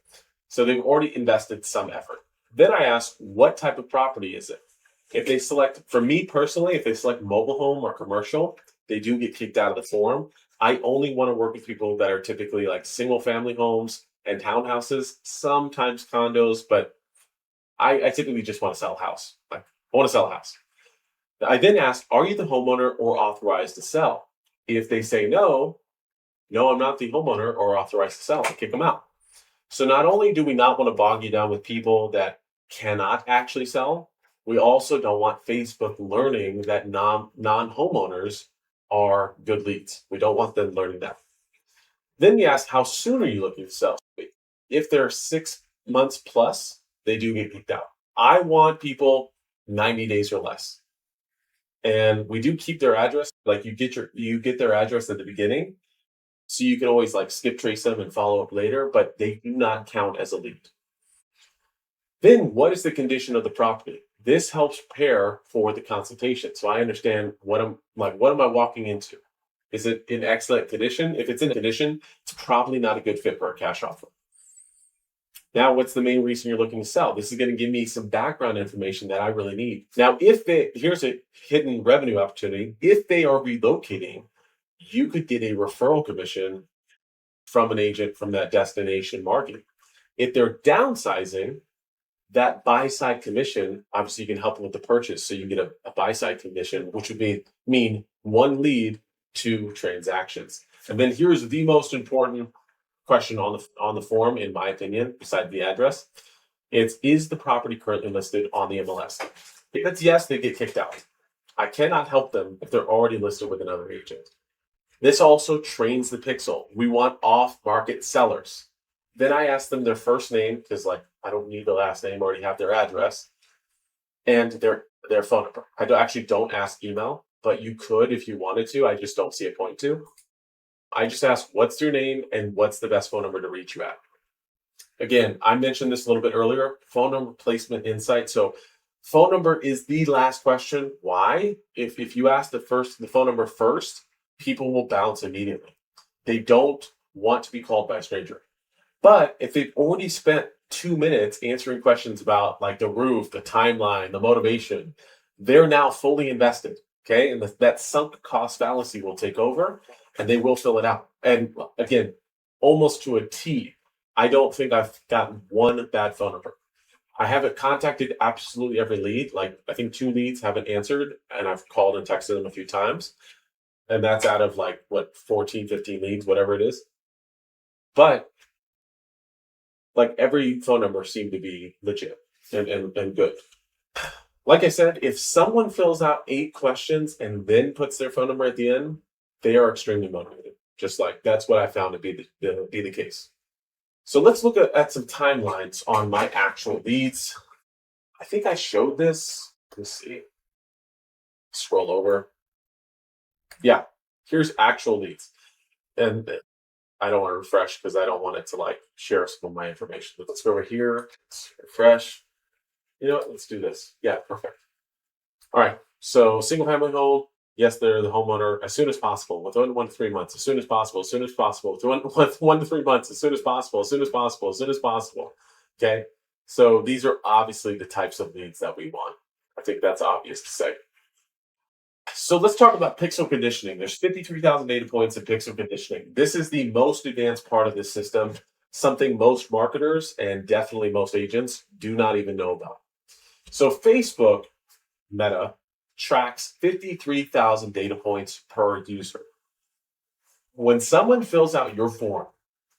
So they've already invested some effort. Then I ask, what type of property is it? If they select, for me personally, if they select mobile home or commercial, they do get kicked out of the form. I only want to work with people that are typically like single family homes and townhouses, sometimes condos, but I typically just want to sell a house. Like, I want to sell a house. I then ask, are you the homeowner or authorized to sell? If they say no, no, I'm not the homeowner or authorized to sell, I kick them out. So not only do we not want to bog you down with people that cannot actually sell, we also don't want Facebook learning that non-homeowners are good leads. We don't want them learning that. Then we ask, how soon are you looking to sell? If they're 6 months plus, they do get kicked out. I want people 90 days or less. And we do keep their address. Like you get their address at the beginning, so you can always like skip trace them and follow up later, but they do not count as a lead. Then what is the condition of the property? This helps prepare for the consultation. So I understand what am I walking into? Is it in excellent condition? If it's in condition, it's probably not a good fit for a cash offer. Now, what's the main reason you're looking to sell? This is going to give me some background information that I really need. Now, here's a hidden revenue opportunity. If they are relocating, you could get a referral commission from an agent from that destination market. If they're downsizing, that buy side commission, obviously you can help them with the purchase. So you get a buy side commission, which would mean 1 lead, 2 transactions. And then here's the most important question on the form, in my opinion, besides the address. Is the property currently listed on the MLS? If it's yes, they get kicked out. I cannot help them if they're already listed with another agent. This also trains the pixel. We want off-market sellers. Then I ask them their first name, because like I don't need the last name, I already have their address, and their phone number. I actually don't ask email, but you could if you wanted to. I just don't see a point to. I just ask, what's your name and what's the best phone number to reach you at? Again, I mentioned this a little bit earlier, phone number placement insight. So phone number is the last question. Why? If you ask the phone number first, people will bounce immediately. They don't want to be called by a stranger. But if they've already spent 2 minutes answering questions about like the roof, the timeline, the motivation, they're now fully invested. Okay. And that sunk cost fallacy will take over and they will fill it out. And again, almost to a T. I don't think I've gotten one bad phone number. I haven't contacted absolutely every lead. Like I think 2 leads haven't answered, and I've called and texted them a few times. And that's out of like 14, 15 leads, whatever it is. But like every phone number seemed to be legit and good. Like I said, if someone fills out 8 questions and then puts their phone number at the end, they are extremely motivated. Just like that's what I found to be the case. So let's look at some timelines on my actual leads. I think I showed this. Let's see. Scroll over. Yeah, here's actual leads. And I don't want to refresh because I don't want it to like share some of my information. But let's go over here. Let's refresh. You know what? Let's do this. Yeah, perfect. All right. So single family home. Yes, they're the homeowner as soon as possible, within 1 to 3 months, as soon as possible, as soon as possible, with 1 to 3 months, as soon as possible, as soon as possible, as soon as possible. Okay. So these are obviously the types of leads that we want. I think that's obvious to say. So let's talk about pixel conditioning. There's 53,000 data points in pixel conditioning. This is the most advanced part of this system. something most marketers and definitely most agents do not even know about. So Facebook, Meta, tracks 53,000 data points per user. When someone fills out your form,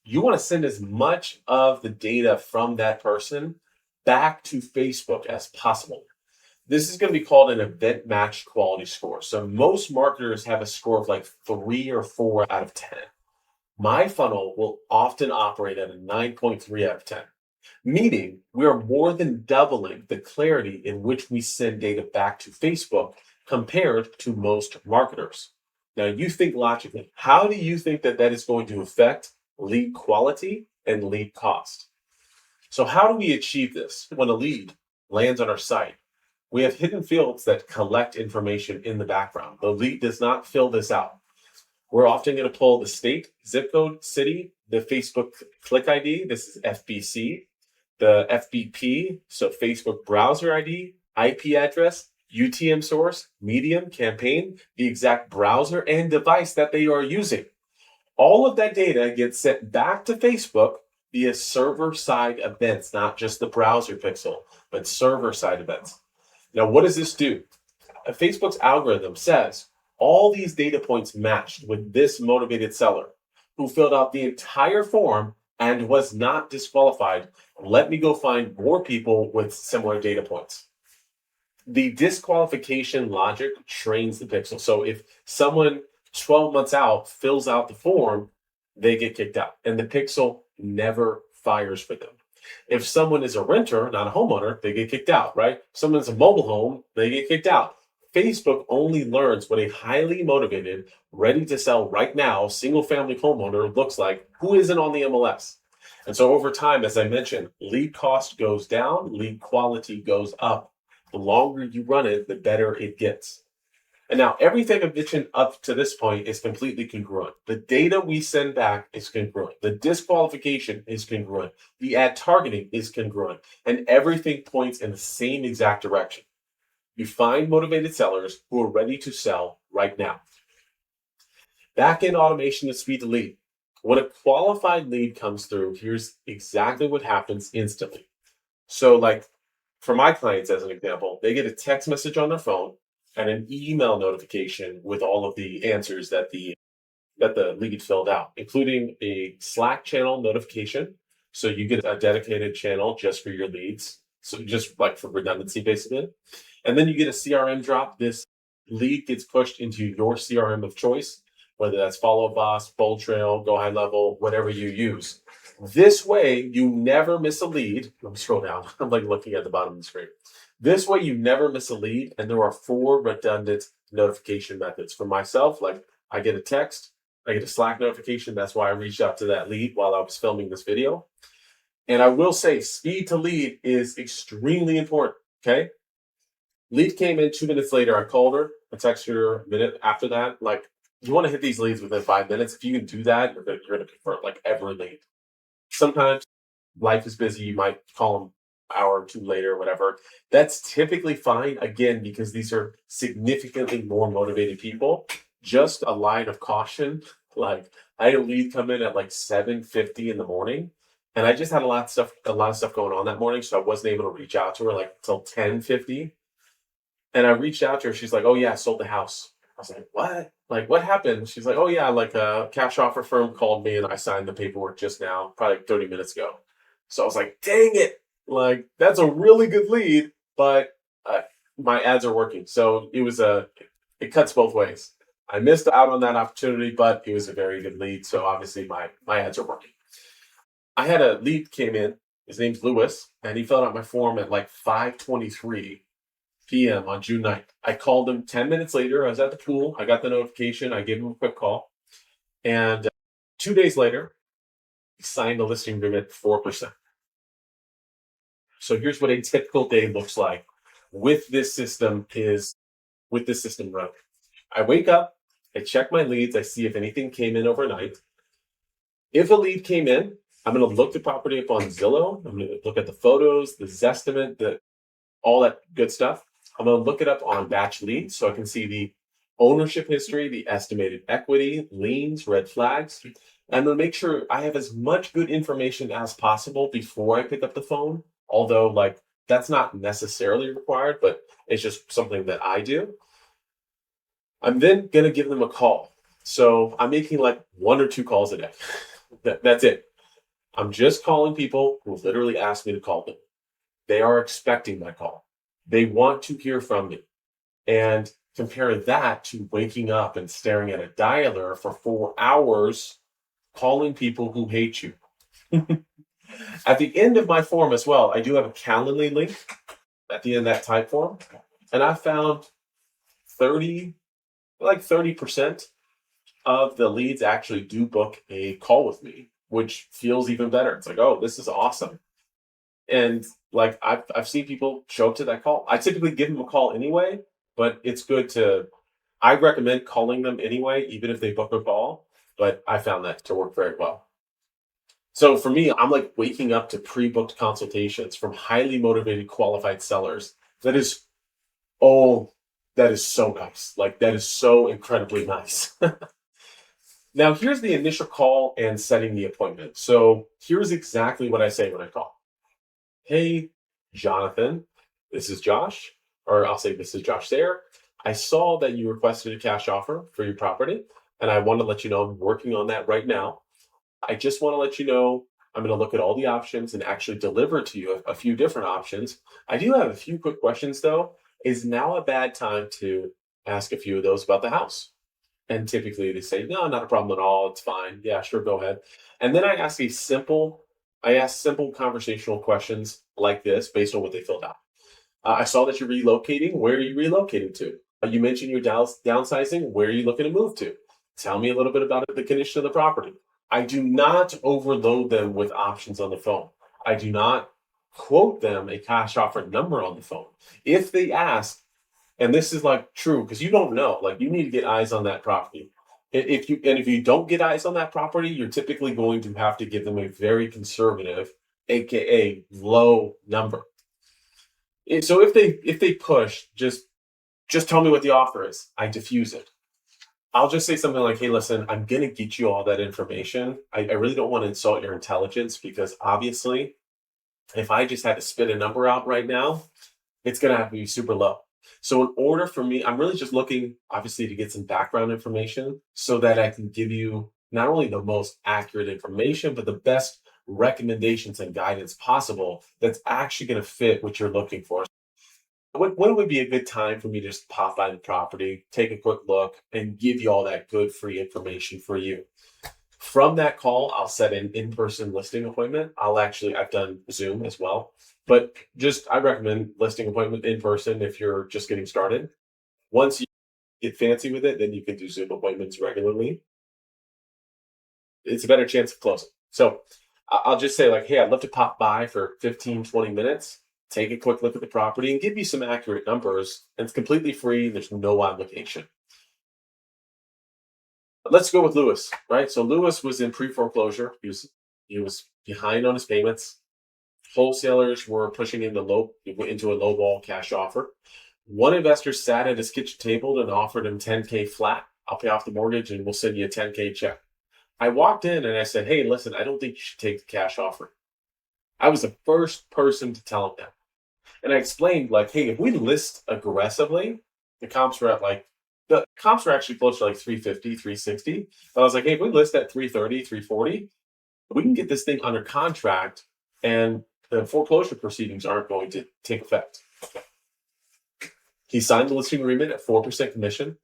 you want to send as much of the data from that person back to Facebook as possible. This is going to be called an event matched quality score. So most marketers have a score of like 3 or 4 out of 10. My funnel will often operate at a 9.3 out of 10, meaning we are more than doubling the clarity in which we send data back to Facebook compared to most marketers. Now, you think logically, how do you think that that is going to affect lead quality and lead cost? So, how do we achieve this? When a lead lands on our site, we have hidden fields that collect information in the background. The lead does not fill this out. We're often going to pull the state, zip code, city, the Facebook click ID. This is FBC, the FBP, so Facebook browser ID, IP address, UTM source, medium, campaign, the exact browser and device that they are using. All of that data gets sent back to Facebook via server-side events, not just the browser pixel, but server-side events. Now, what does this do? Facebook's algorithm says all these data points matched with this motivated seller who filled out the entire form and was not disqualified. Let me go find more people with similar data points. The disqualification logic trains the pixel. So if someone 12 months out fills out the form, they get kicked out, and the pixel never fires for them. If someone is a renter, not a homeowner, they get kicked out, right? If someone's a mobile home, they get kicked out. Facebook only learns what a highly motivated, ready to sell right now, single family homeowner looks like who isn't on the MLS. And so over time, as I mentioned, lead cost goes down, lead quality goes up. The longer you run it, the better it gets. And now everything I've mentioned up to this point is completely congruent. The data we send back is congruent. The disqualification is congruent. The ad targeting is congruent. And everything points in the same exact direction. You find motivated sellers who are ready to sell right now. Back-end automation to speed the lead. When a qualified lead comes through, here's exactly what happens instantly. So like for my clients, as an example, they get a text message on their phone and an email notification with all of the answers that the lead filled out, including a Slack channel notification. So you get a dedicated channel just for your leads. So just like for redundancy, basically. And then you get a CRM drop. This lead gets pushed into your CRM of choice, whether that's Follow Boss, Bold Trail, Go High Level, whatever you use. This way, you never miss a lead. Let me scroll down. I'm like looking at the bottom of the screen. This way, you never miss a lead. And there are 4 redundant notification methods. For myself, like I get a text, I get a Slack notification. That's why I reached out to that lead while I was filming this video. And I will say speed to lead is extremely important, okay? Lead came in 2 minutes later. I called her. I texted her a minute after that. Like, you want to hit these leads within 5 minutes. If you can do that, you're going to convert like every lead. Sometimes life is busy. You might call them an hour or 2 later, whatever. That's typically fine, again, because these are significantly more motivated people. Just a line of caution. Like, I had a lead come in at like 7:50 in the morning. And I just had a lot of stuff going on that morning. So I wasn't able to reach out to her like until 10:50. And I reached out to her. She's like, "Oh yeah, I sold the house." I was like, "What? Like, what happened?" She's like, "Oh yeah, like a cash offer firm called me and I signed the paperwork just now, probably like 30 minutes ago." So I was like, "Dang it! Like, that's a really good lead, but my ads are working." So it cuts both ways. I missed out on that opportunity, but it was a very good lead. So obviously my ads are working. I had a lead came in. His name's Lewis, and he filled out my form at like 5:23 p.m. on June 9th. I called him 10 minutes later. I was at the pool. I got the notification. I gave him a quick call. And 2 days later, he signed the listing agreement 4%. So here's what a typical day looks like with this system running. I wake up, I check my leads, I see if anything came in overnight. If a lead came in, I'm going to look the property up on Zillow. I'm going to look at the photos, the Zestimate, all that good stuff. I'm going to look it up on Batch Leads so I can see the ownership history, the estimated equity, liens, red flags. I'm going to make sure I have as much good information as possible before I pick up the phone. Although, like, that's not necessarily required, but it's just something that I do. I'm then going to give them a call. So I'm making like 1 or 2 calls a day. That's it. I'm just calling people who literally asked me to call them. They are expecting my call. They want to hear from me. And compare that to waking up and staring at a dialer for 4 hours calling people who hate you. At the end of my form as well, I do have a Calendly link at the end of that type form. And I found 30, like 30% of the leads actually do book a call with me, which feels even better. It's like, oh, this is awesome. And like I've seen people show up to that call. I typically give them a call anyway, but it's good to I recommend calling them anyway, even if they book a call. But I found that to work very well. So for me, I'm like waking up to pre-booked consultations from highly motivated, qualified sellers. That is, oh, that is so nice. Like that is so incredibly nice. Now, here's the initial call and setting the appointment. So here's exactly what I say when I call. Hey, Jonathan, this is Josh, or I'll say this is Josh Sayer. I saw that you requested a cash offer for your property, and I want to let you know I'm working on that right now. I just want to let you know I'm going to look at all the options and actually deliver to you a few different options. I do have a few quick questions though. Is now a bad time to ask a few of those about the house? And typically they say, no, not a problem at all. It's fine. Yeah, sure, go ahead. And then I ask simple conversational questions like this based on what they filled out. I saw that you're relocating. Where are you relocating to? You mentioned you're downsizing. Where are you looking to move to? Tell me a little bit about the condition of the property. I do not overload them with options on the phone. I do not quote them a cash offer number on the phone. If they ask, and this is like true because you don't know, like you need to get eyes on that property. If you don't get eyes on that property, you're typically going to have to give them a very conservative, aka low number. So if they push, just tell me what the offer is. I diffuse it. I'll just say something like, hey, listen, I'm going to get you all that information. I really don't want to insult your intelligence because obviously, if I just had to spit a number out right now, it's going to have to be super low. So, in order for me, I'm really just looking, obviously, to get some background information so that I can give you not only the most accurate information, but the best recommendations and guidance possible that's actually going to fit what you're looking for. When would be a good time for me to just pop by the property, take a quick look, and give you all that good free information for you? From that call, I'll set an in-person listing appointment. I've done Zoom as well, but I recommend listing appointment in person if you're just getting started. Once you get fancy with it, then you can do Zoom appointments regularly. It's a better chance of closing. So I'll just say like, hey, I'd love to pop by for 15, 20 minutes, take a quick look at the property and give you some accurate numbers. And it's completely free. There's no obligation. Let's go with Lewis, right? So Lewis was in pre-foreclosure. He was behind on his payments. Wholesalers were pushing him into a lowball cash offer. One investor sat at his kitchen table and offered him 10K flat. I'll pay off the mortgage and we'll send you a 10K check. I walked in and I said, hey, listen, I don't think you should take the cash offer. I was the first person to tell him that. And I explained, like, hey, if we list aggressively, the comps were actually close to like 350, 360. But I was like, hey, if we list at 330, 340, we can get this thing under contract and the foreclosure proceedings aren't going to take effect. He signed the listing agreement at 4% commission.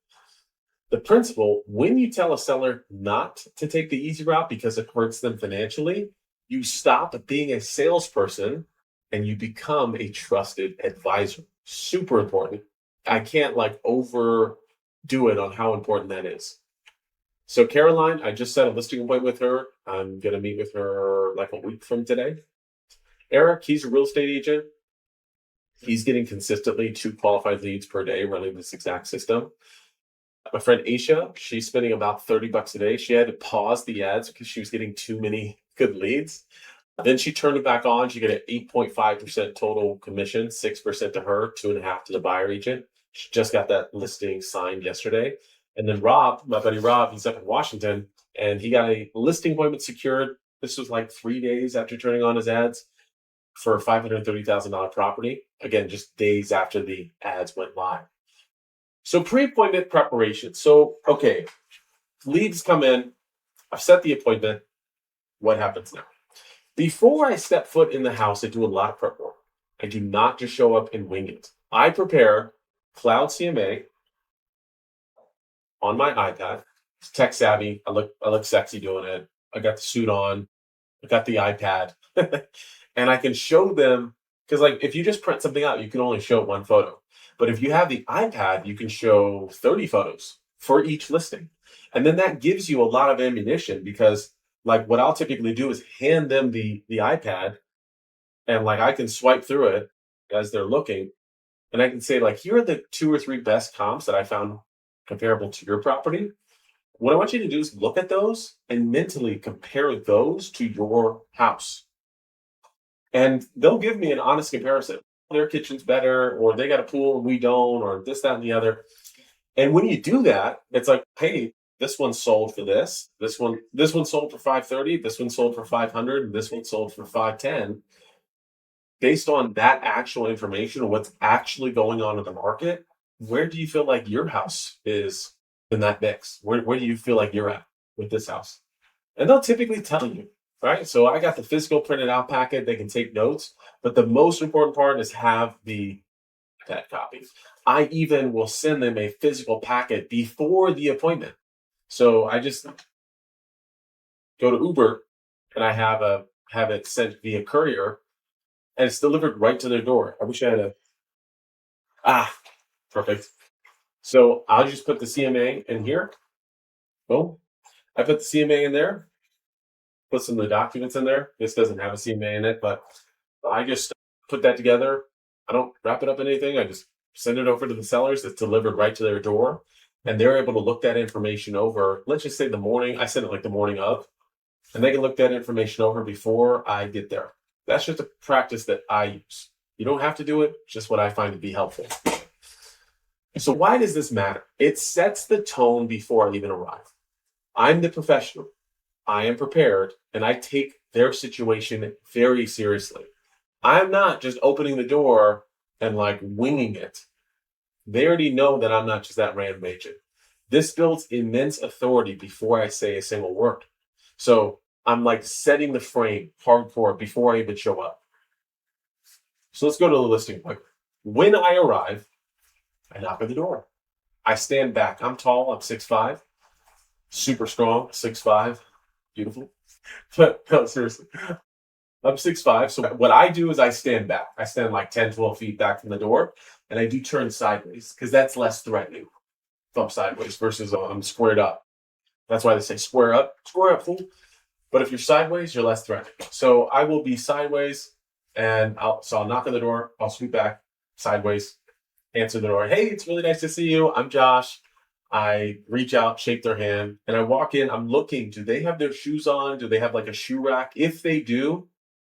The principle, when you tell a seller not to take the easy route because it hurts them financially, you stop being a salesperson and you become a trusted advisor. Super important. I can't overdo it on how important that is. So Caroline, I just set a listing appointment with her. I'm going to meet with her like a week from today. Eric, he's a real estate agent. He's getting consistently 2 qualified leads per day running this exact system. My friend Aisha, she's spending about $30 a day. She had to pause the ads because she was getting too many good leads. Then she turned it back on. She got an 8.5% total commission, 6% to her, 2.5% to the buyer agent. She just got that listing signed yesterday. And then Rob, my buddy Rob, he's up in Washington. and he got a listing appointment secured. This was like 3 days after turning on his ads for a $530,000 property. Again, just days after the ads went live. So pre-appointment preparation. So, okay, leads come in. I've set the appointment. What happens now? Before I step foot in the house, I do a lot of prep work. I do not just show up and wing it. I prepare Cloud CMA on my iPad. It's tech savvy. I look sexy doing it. I got the suit on. I got the iPad, and I can show them because like if you just print something out, you can only show one photo. But if you have the iPad, you can show 30 photos for each listing, and then that gives you a lot of ammunition because like what I'll typically do is hand them the iPad, and like I can swipe through it as they're looking, and I can say like here are the 2 or 3 best comps that I found comparable to your property. What I want you to do is look at those and mentally compare those to your house. And they'll give me an honest comparison. Their kitchen's better, or they got a pool and we don't, or this, that, and the other. And when you do that, it's like, hey, this one sold for this. This one sold for 530. This one sold for 500. This one sold for 510. Based on that actual information and what's actually going on in the market, where do you feel like your house is in that mix? Where do you feel like you're at with this house? And they'll typically tell you, right? So I got the physical printed out packet. They can take notes, but the most important part is have the pet copies. I even will send them a physical packet before the appointment. So I just go to Uber and I have it sent via courier and it's delivered right to their door. I wish I had a perfect. So I'll just put the CMA in here. Boom. I put the CMA in there, put some of the documents in there. This doesn't have a CMA in it, but I just put that together. I don't wrap it up in anything. I just send it over to the sellers. It's delivered right to their door. And they're able to look that information over. Let's just say the morning. I send it like the morning of, and they can look that information over before I get there. That's just a practice that I use. You don't have to do it, just what I find to be helpful. So why does this matter? It sets the tone before I even arrive. I'm the professional. I am prepared, and I take their situation very seriously. I'm not just opening the door and like winging it. They already know that I'm not just that random agent. This builds immense authority before I say a single word. So I'm like setting the frame hardcore before I even show up. So let's go to the listing appointment. When I arrive, I knock on the door. I stand back. I'm tall. I'm 6'5", super strong, 6'5", beautiful. But no, seriously, I'm 6'5". So what I do is I stand back. I stand like 10, 12 feet back from the door, and I do turn sideways because that's less threatening. Thumb sideways versus I'm squared up. That's why they say square up, fool. But if you're sideways, you're less threatening. So I will be sideways, and I'll knock on the door. I'll scoot back sideways, answer the door. Hey, it's really nice to see you. I'm Josh. I reach out, shake their hand, and I walk in. I'm looking. Do they have their shoes on? Do they have like a shoe rack? If they do,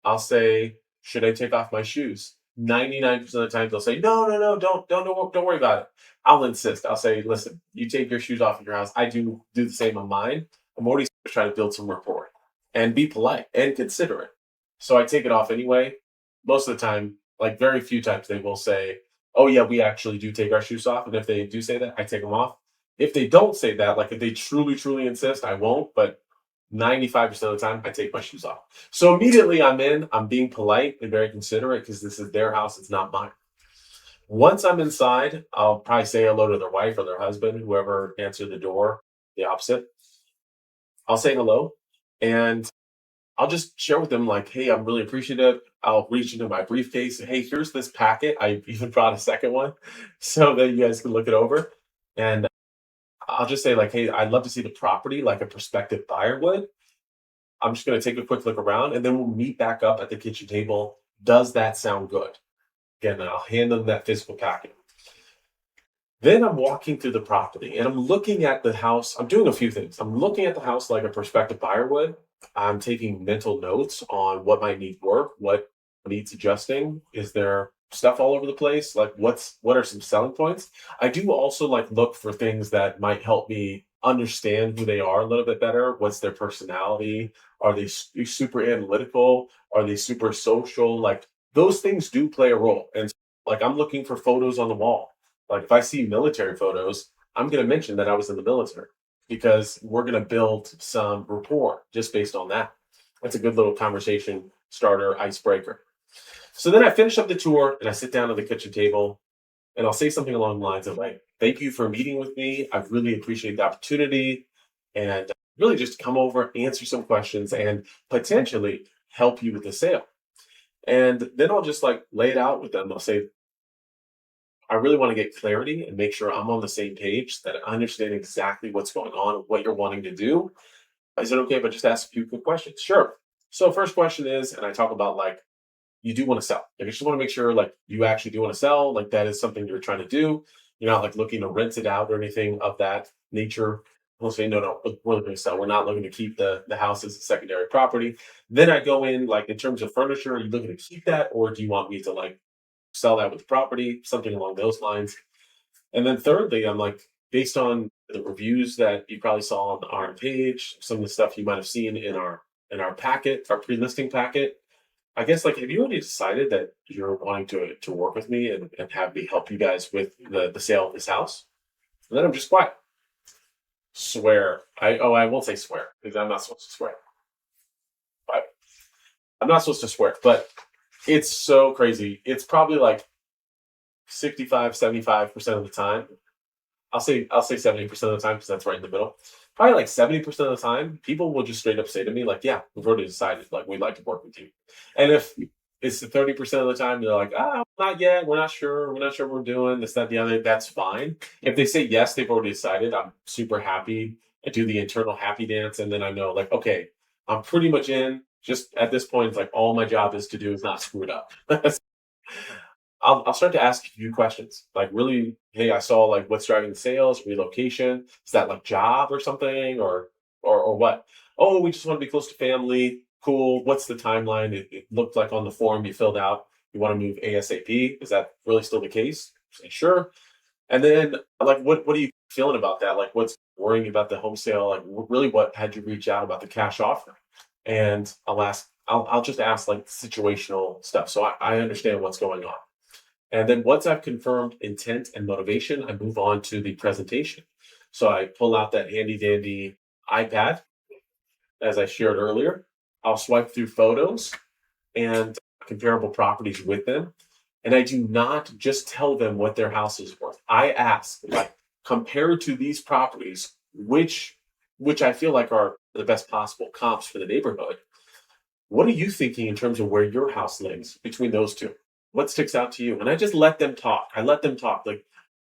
I'll say, should I take off my shoes? 99% of the time, they'll say, no, don't worry about it. I'll insist. I'll say, listen, you take your shoes off in your house. I do the same on mine. I'm already trying to build some rapport and be polite and considerate. So I take it off anyway. Most of the time, like very few times, they will say, oh yeah, we actually do take our shoes off. And if they do say that, I take them off. If they don't say that, like if they truly insist, I won't. But 95% of the time, I take my shoes off. So immediately I'm in, I'm being polite and very considerate because this is their house, it's not mine. Once I'm inside, I'll probably say hello to their wife or their husband, whoever answered the door, the opposite. I'll say hello and I'll just share with them like, hey, I'm really appreciative. I'll reach into my briefcase. Hey, here's this packet. I even brought a second one so that you guys can look it over. And I'll just say like, hey, I'd love to see the property like a prospective buyer would. I'm just going to take a quick look around and then we'll meet back up at the kitchen table. Does that sound good? Again, I'll hand them that physical packet. Then I'm walking through the property and I'm looking at the house. I'm doing a few things. I'm looking at the house like a prospective buyer would. I'm taking mental notes on what might need work, what needs adjusting. Is there stuff all over the place. Like what are some selling points? I do also like look for things that might help me understand who they are a little bit better. What's their personality? Are they super analytical? Are they super social? Like those things do play a role. And like I'm looking for photos on the wall. Like if I see military photos, I'm going to mention that I was in the military because we're going to build some rapport just based on that. That's a good little conversation starter icebreaker. So then I finish up the tour and I sit down at the kitchen table and I'll say something along the lines of like, thank you for meeting with me. I really appreciate the opportunity and really just come over, answer some questions and potentially help you with the sale. And then I'll just like lay it out with them. I'll say, I really want to get clarity and make sure I'm on the same page, that I understand exactly what's going on, what you're wanting to do. Is it okay if I just ask a few quick questions? Sure. So first question is, and I talk about like you do want to sell. Like, you just want to make sure like you actually do want to sell. Like that is something you're trying to do. You're not like looking to rent it out or anything of that nature. We'll say, no, no, we're looking to sell. We're not looking to keep the house as a secondary property. Then I go in like in terms of furniture, are you looking to keep that or do you want me to like sell that with the property? Something along those lines. And then thirdly, I'm like, based on the reviews that you probably saw on our page, some of the stuff you might have seen in our packet, our pre-listing packet, I guess like have you already decided that you're wanting to work with me and have me help you guys with the sale of this house? And then I'm just quiet. Swear. I won't say swear because I'm not supposed to swear. But I'm not supposed to swear, but it's so crazy. It's probably like 65, 75% of the time. I'll say 70% of the time because that's right in the middle. Probably like 70% of the time, people will just straight up say to me, like, yeah, we've already decided, like, we'd like to work with you. And if it's the 30% of the time, they're like, not yet, we're not sure what we're doing, this, that, the other, that's fine. If they say yes, they've already decided, I'm super happy. I do the internal happy dance, and then I know, like, okay, I'm pretty much in. Just at this point, it's like all my job is to do is not screw it up. I'll start to ask a few questions. Like really, hey, I saw like what's driving the sales, relocation. Is that like job or something or what? Oh, we just want to be close to family. Cool. What's the timeline? It looked like on the form you filled out, you want to move ASAP. Is that really still the case? Say sure. And then like what are you feeling about that? Like what's worrying about the home sale? Like really what had you reach out about the cash offer? And I'll just ask like situational stuff. So I understand what's going on. And then once I've confirmed intent and motivation, I move on to the presentation. So I pull out that handy dandy iPad, as I shared earlier. I'll swipe through photos and comparable properties with them. And I do not just tell them what their house is worth. I ask, like, compared to these properties, which I feel like are the best possible comps for the neighborhood. What are you thinking in terms of where your house lays between those two? What sticks out to you? And I just let them talk. I let them talk. Like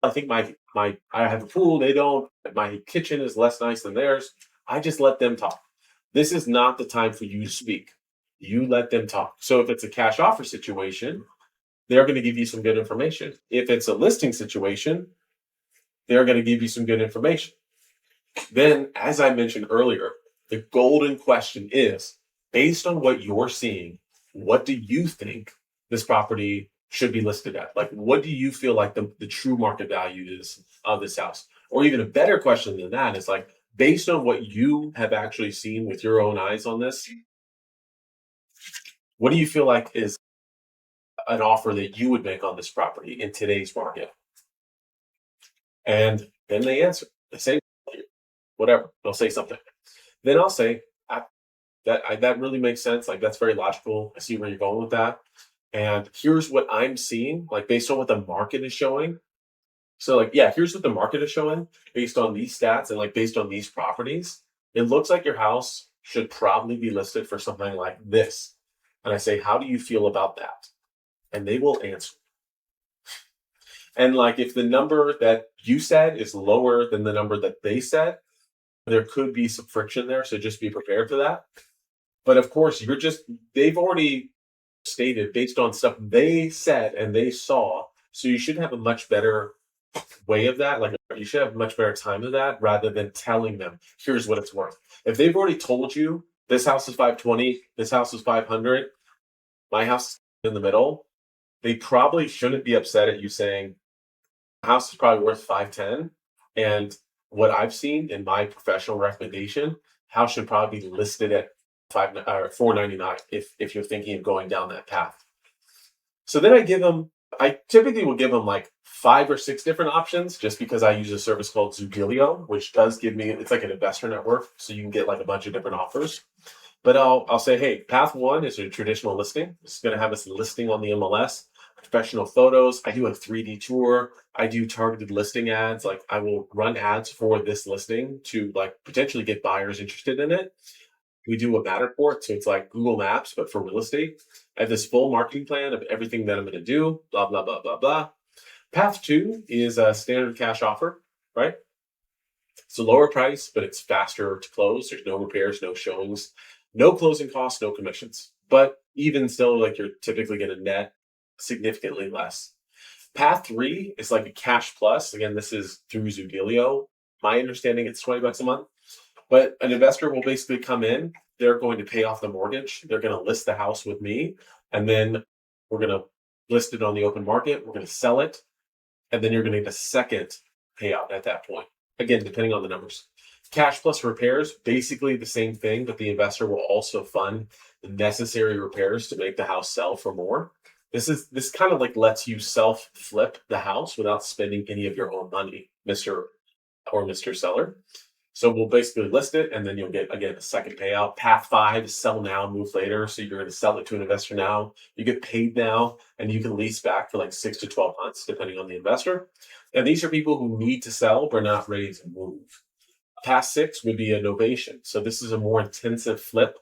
I think my I have a pool, they don't. My kitchen is less nice than theirs. I just let them talk. This is not the time for you to speak. You let them talk. So if it's a cash offer situation, they're going to give you some good information. If it's a listing situation, they're going to give you some good information. Then, as I mentioned earlier, the golden question is based on what you're seeing, what do you think this property should be listed at? Like, what do you feel like the true market value is of this house? Or even a better question than that is like, based on what you have actually seen with your own eyes on this, what do you feel like is an offer that you would make on this property in today's market? And then they answer. They say whatever. They'll say something. Then I'll say, that really makes sense. Like that's very logical. I see where you're going with that. And here's what I'm seeing, like based on what the market is showing. So like, yeah, here's what the market is showing based on these stats and like based on these properties. It looks like your house should probably be listed for something like this. And I say, how do you feel about that? And they will answer. And like if the number that you said is lower than the number that they said, there could be some friction there. So just be prepared for that. But of course, they've already stated based on stuff they said and they saw. So you should have a much better way of that. Like you should have much better time of that rather than telling them, here's what it's worth. If they've already told you this house is 520, this house is 500, my house is in the middle, they probably shouldn't be upset at you saying house is probably worth 510. And what I've seen in my professional recommendation, house should probably be listed at 499 if you're thinking of going down that path. So then I typically will give them like 5 or 6 different options just because I use a service called Zugilio, which does give me, it's like an investor network. So you can get like a bunch of different offers. But I'll say, hey, path one is a traditional listing. It's going to have us listing on the MLS, professional photos. I do a 3D tour. I do targeted listing ads. Like I will run ads for this listing to like potentially get buyers interested in it. We do a Matterport, so it's like Google Maps, but for real estate. I have this full marketing plan of everything that I'm going to do, blah, blah, blah, blah, blah. Path two is a standard cash offer, right? It's a lower price, but it's faster to close. There's no repairs, no showings, no closing costs, no commissions. But even still, like you're typically going to net significantly less. Path three is like a cash plus. Again, this is through Zugilio. My understanding, it's $20 a month. But an investor will basically come in, they're going to pay off the mortgage, they're going to list the house with me, and then we're going to list it on the open market, we're going to sell it, and then you're going to get a second payout at that point. Again, depending on the numbers. Cash plus repairs, basically the same thing, but the investor will also fund the necessary repairs to make the house sell for more. This kind of like lets you self flip the house without spending any of your own money, Mr. Seller. So we'll basically list it, and then you'll get, again, a second payout. Path five is sell now, move later. So you're going to sell it to an investor now. You get paid now, and you can lease back for like 6 to 12 months, depending on the investor. And these are people who need to sell but not ready to move. Path six would be a novation. So this is a more intensive flip,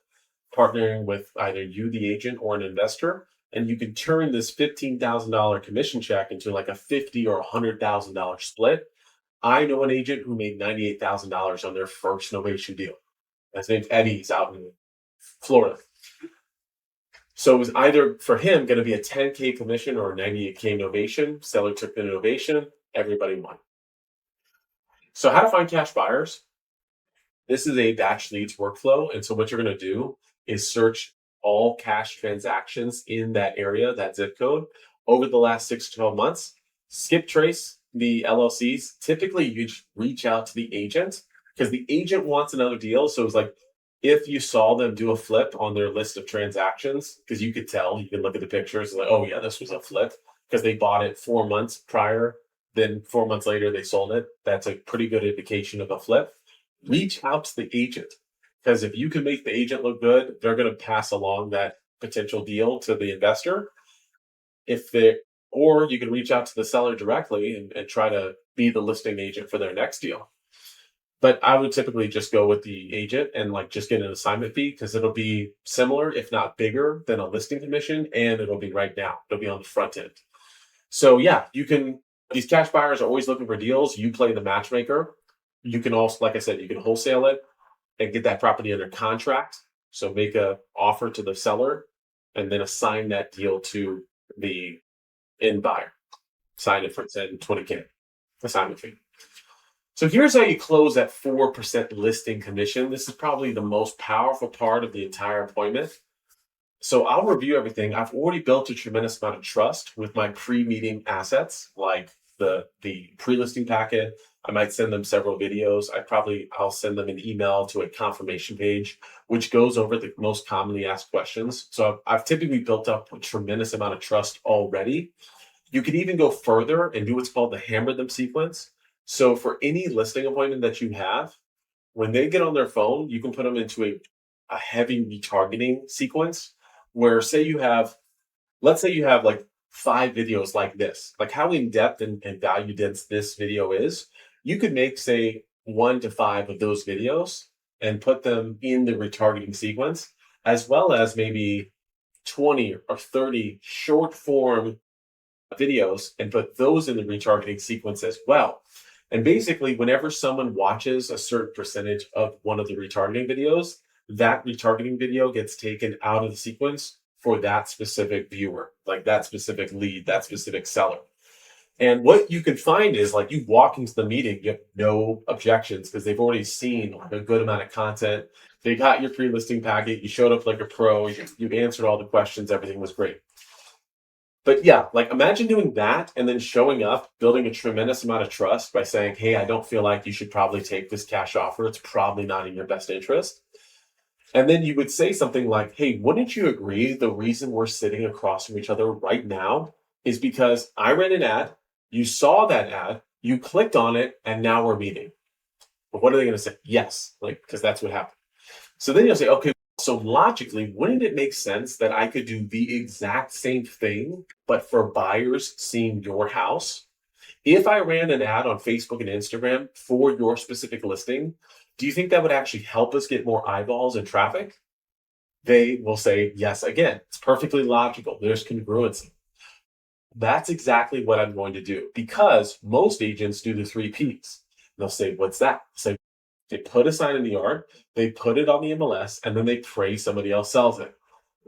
partnering with either you, the agent, or an investor. And you can turn this $15,000 commission check into like a $50,000 or $100,000 split. I know an agent who made $98,000 on their first novation deal. His name's Eddie. He's out in Florida. So it was either for him going to be a 10K commission or a 98K novation. Seller took the novation. Everybody won. So how to find cash buyers? This is a batch leads workflow. And so what you're going to do is search all cash transactions in that area, that zip code, over the last 6 to 12 months. Skip trace the LLCs. Typically, you reach out to the agent because the agent wants another deal. So it's like if you saw them do a flip on their list of transactions, because you could tell, you can look at the pictures, like, oh yeah, this was a flip because they bought it 4 months prior. Then 4 months later, they sold it. That's a pretty good indication of a flip. Reach out to the agent because if you can make the agent look good, they're going to pass along that potential deal to the investor. Or you can reach out to the seller directly and try to be the listing agent for their next deal. But I would typically just go with the agent and like just get an assignment fee because it'll be similar, if not bigger than a listing commission. And it'll be right now. It'll be on the front end. So yeah, these cash buyers are always looking for deals. You play the matchmaker. You can also, like I said, you can wholesale it and get that property under contract. So make a offer to the seller and then assign that deal to the end buyer. Sign it for 10, 20K assignment fee. So here's how you close that 4% listing commission. This is probably the most powerful part of the entire appointment. So I'll review everything. I've already built a tremendous amount of trust with my pre-meeting assets, like the pre-listing packet. I might send them several videos. I'll send them an email to a confirmation page, which goes over the most commonly asked questions. So I've typically built up a tremendous amount of trust already. You can even go further and do what's called the hammer them sequence. So for any listing appointment that you have, when they get on their phone, you can put them into a heavy retargeting sequence where let's say you have like 5 videos like this, like how in depth and value dense this video is. You could make, say, 1 to 5 of those videos and put them in the retargeting sequence, as well as maybe 20 or 30 short form videos and put those in the retargeting sequence as well. And basically, whenever someone watches a certain percentage of one of the retargeting videos, that retargeting video gets taken out of the sequence for that specific viewer, like that specific lead, that specific seller. And what you can find is like you walk into the meeting, you have no objections because they've already seen like a good amount of content. They got your pre-listing packet. You showed up like a pro. You answered all the questions. Everything was great. But yeah, like imagine doing that and then showing up, building a tremendous amount of trust by saying, hey, I don't feel like you should probably take this cash offer. It's probably not in your best interest. And then you would say something like, hey, wouldn't you agree the reason we're sitting across from each other right now is because I read an ad, you saw that ad, you clicked on it, and now we're meeting. But what are they going to say? Yes, like, because that's what happened. So then you'll say, okay, so logically, wouldn't it make sense that I could do the exact same thing, but for buyers seeing your house? If I ran an ad on Facebook and Instagram for your specific listing, do you think that would actually help us get more eyeballs and traffic? They will say yes again. It's perfectly logical. There's congruency. That's exactly what I'm going to do because most agents do the three P's. They'll say, what's that? Say, they put a sign in the yard, they put it on the MLS, and then they pray somebody else sells it.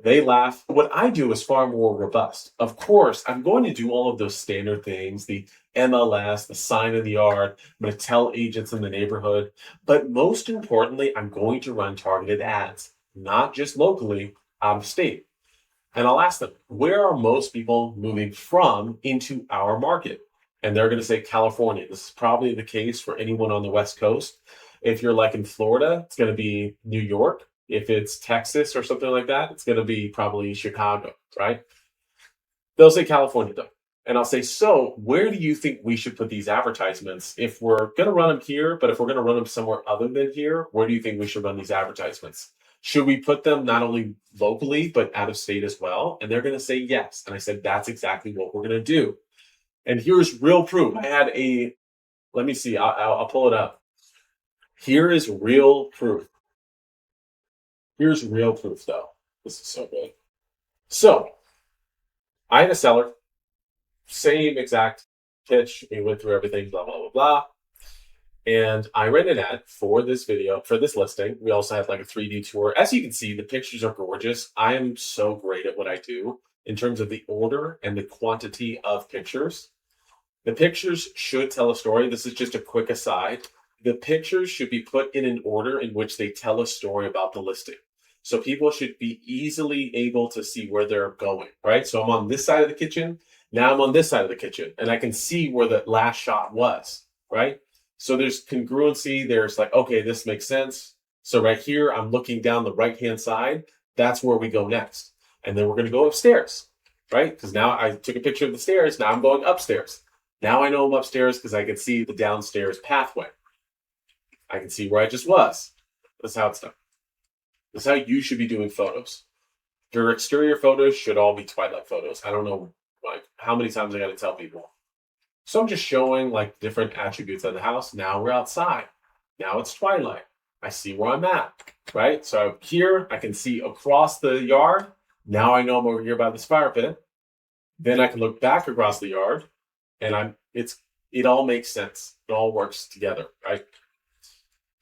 They laugh. What I do is far more robust. Of course, I'm going to do all of those standard things, the MLS, the sign in the yard. I'm going to tell agents in the neighborhood. But most importantly, I'm going to run targeted ads, not just locally, out of state. And I'll ask them, where are most people moving from into our market? And they're going to say California. This is probably the case for anyone on the West Coast. If you're like in Florida, it's going to be New York. If it's Texas or something like that, it's going to be probably Chicago, right? They'll say California though. And I'll say, so where do you think we should put these advertisements? If we're going to run them here, but if we're going to run them somewhere other than here, where do you think we should run these advertisements? Should we put them not only locally, but out of state as well? And they're going to say yes. And I said, that's exactly what we're going to do. And here's real proof. I had let me see, I'll pull it up. Here is real proof. Here's real proof though. This is so good. So I had a seller, same exact pitch. We went through everything, blah, blah, blah, blah. And I ran an ad for this video, for this listing. We also had like a 3D tour. As you can see, the pictures are gorgeous. I am so great at what I do in terms of the order and the quantity of pictures. The pictures should tell a story. This is just a quick aside. The pictures should be put in an order in which they tell a story about the listing. So people should be easily able to see where they're going, right? So I'm on this side of the kitchen. Now I'm on this side of the kitchen and I can see where the last shot was, right? So there's congruency. There's like, okay, this makes sense. So right here, I'm looking down the right-hand side. That's where we go next. And then we're going to go upstairs, right? Because now I took a picture of the stairs. Now I'm going upstairs. Now I know I'm upstairs because I can see the downstairs pathway. I can see where I just was. That's how it's done. That's how you should be doing photos. Your exterior photos should all be twilight photos. I don't know like how many times I got to tell people. So I'm just showing like different attributes of the house. Now we're outside. Now it's twilight. I see where I'm at, right? So here I can see across the yard. Now I know I'm over here by this fire pit. Then I can look back across the yard and it all makes sense. It all works together, right?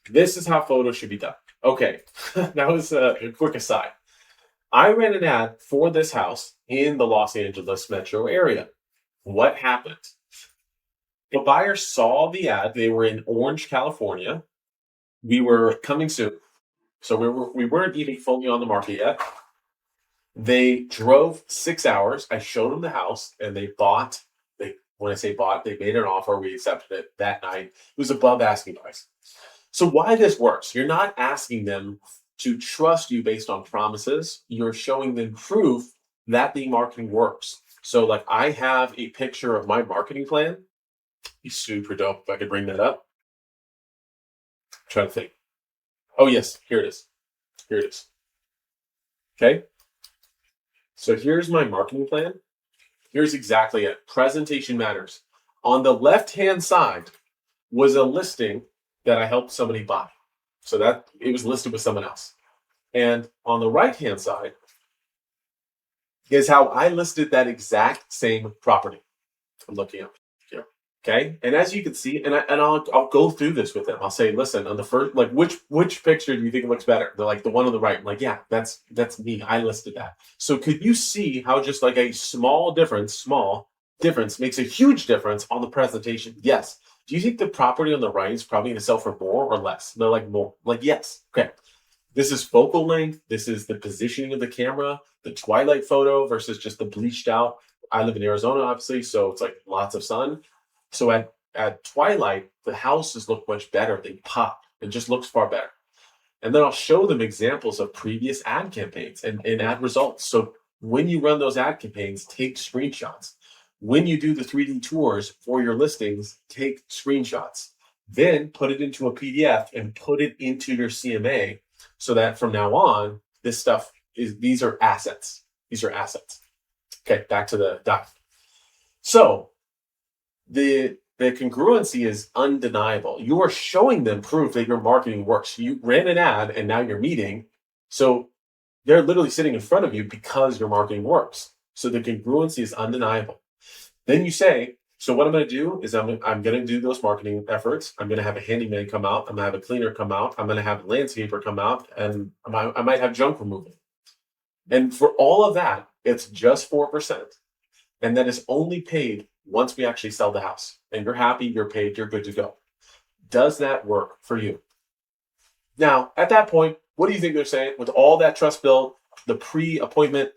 This is how photos should be done. Okay, that was a quick aside. I ran an ad for this house in the Los Angeles metro area. What happened? The buyer saw the ad. They were in Orange, California. We were coming soon. So we weren't even fully on the market yet. They drove 6 hours. I showed them the house and they bought. When I say bought, they made an offer. We accepted it that night. It was above asking price. So why this works, you're not asking them to trust you based on promises. You're showing them proof that the marketing works. So like I have a picture of my marketing plan. It's super dope. If I could bring that up. I'm trying to think. Oh yes, here it is. Here it is. Okay. So here's my marketing plan. Here's exactly it. Presentation matters. On the left-hand side was a listing that I helped somebody buy. So that it was listed with someone else. And on the right-hand side is how I listed that exact same property. I'm looking up here. Okay. And as you can see, and I'll go through this with them. I'll say, listen, on the first, like which picture do you think looks better? They're like the one on the right. I'm like, yeah, that's me. I listed that. So could you see how just like a small difference makes a huge difference on the presentation? Yes. Do you think the property on the right is probably going to sell for more or less? They're like more. Like, yes. Okay. This is focal length. This is the positioning of the camera, the twilight photo versus just the bleached out I live in Arizona, obviously, so it's like lots of sun. So at twilight, the houses look much better. They pop. It just looks far better. And then I'll show them examples of previous ad campaigns and ad results. So when you run those ad campaigns, take screenshots. When you do the 3D tours for your listings, take screenshots. Then put it into a PDF and put it into your CMA so that from now on, this stuff is, these are assets. These are assets. Okay, back to the doc. So the congruency is undeniable. You are showing them proof that your marketing works. You ran an ad and now you're meeting. So they're literally sitting in front of you because your marketing works. So the congruency is undeniable. Then you say, so what I'm going to do is I'm going to do those marketing efforts. I'm going to have a handyman come out. I'm going to have a cleaner come out. I'm going to have a landscaper come out, and I might have junk removal. And for all of that, it's just 4%. And that is only paid once we actually sell the house. And you're happy, you're paid, you're good to go. Does that work for you? Now, at that point, what do you think they're saying? With all that trust built, the pre-appointment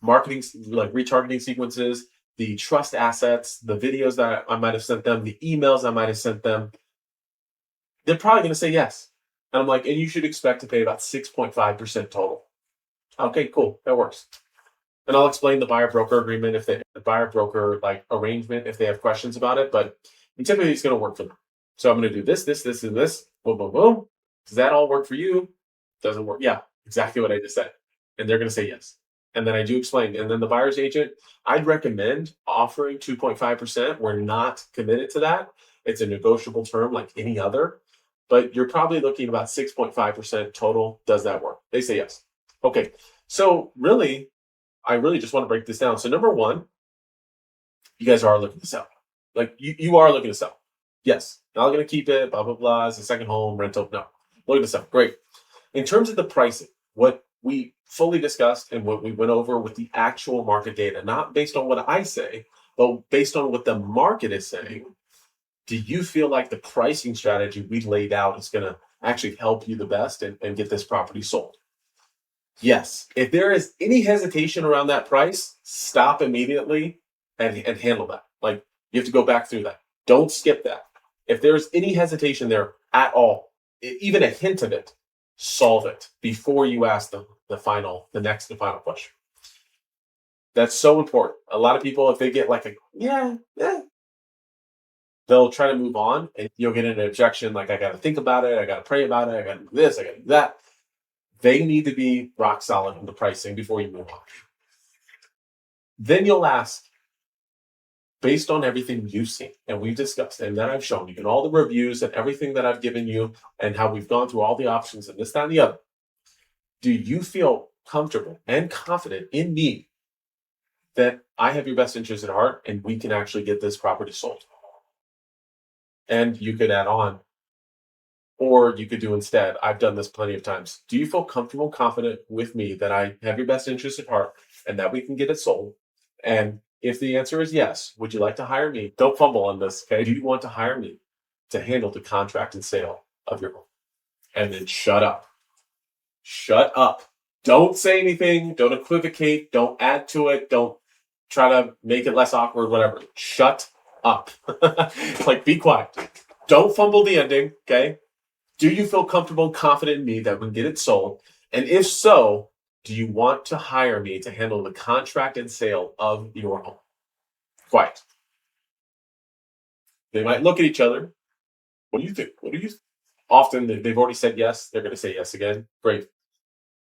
marketing, like retargeting sequences, the trust assets, the videos that I might have sent them, the emails I might have sent them, they're probably going to say yes. And I'm like, and you should expect to pay about 6.5% total. Okay, cool. That works. And I'll explain the buyer broker agreement if the buyer broker like arrangement if they have questions about it. But typically it's going to work for them. So I'm going to do this, this, this, and this. Boom, boom, boom. Does that all work for you? Doesn't work. Yeah, exactly what I just said. And they're going to say yes. And then I do explain. And then the buyer's agent, I'd recommend offering 2.5%. We're not committed to that. It's a negotiable term like any other. But you're probably looking about 6.5% total. Does that work? They say yes. Okay. So I really just want to break this down. So number one, you guys are looking to sell. Like you are looking to sell. Yes. Not going to keep it, blah, blah, blah. It's a second home, rental. No. Looking to sell. Great. In terms of the pricing, what we fully discussed and what we went over with the actual market data, not based on what I say, but based on what the market is saying, do you feel like the pricing strategy we laid out is going to actually help you the best and get this property sold? Yes. If there is any hesitation around that price, stop immediately and handle that. Like you have to go back through that. Don't skip that. If there's any hesitation there at all, even a hint of it, solve it before you ask the final question. That's so important. A lot of people, if they get like yeah, they'll try to move on and you'll get an objection like, I got to think about it. I got to pray about it. I got to do this. I got to do that. They need to be rock solid in the pricing before you move on. Then you'll ask, based on everything you've seen and we've discussed and that I've shown you and all the reviews and everything that I've given you and how we've gone through all the options and this, that, and the other, do you feel comfortable and confident in me that I have your best interest at heart and we can actually get this property sold? And you could add on, or you could do instead, I've done this plenty of times. Do you feel comfortable and confident with me that I have your best interest at heart and that we can get it sold? And if the answer is yes, would you like to hire me? Don't fumble on this, okay? Do you want to hire me to handle the contract and sale of your home? And then shut up. Shut up. Don't say anything. Don't equivocate. Don't add to it. Don't try to make it less awkward, whatever. Shut up. Like, be quiet. Don't fumble the ending, okay? Do you feel comfortable and confident in me that we can get it sold? And if so, do you want to hire me to handle the contract and sale of your home? Quiet. They might look at each other. What do you think? What do you think? Often they've already said yes. They're going to say yes again. Great.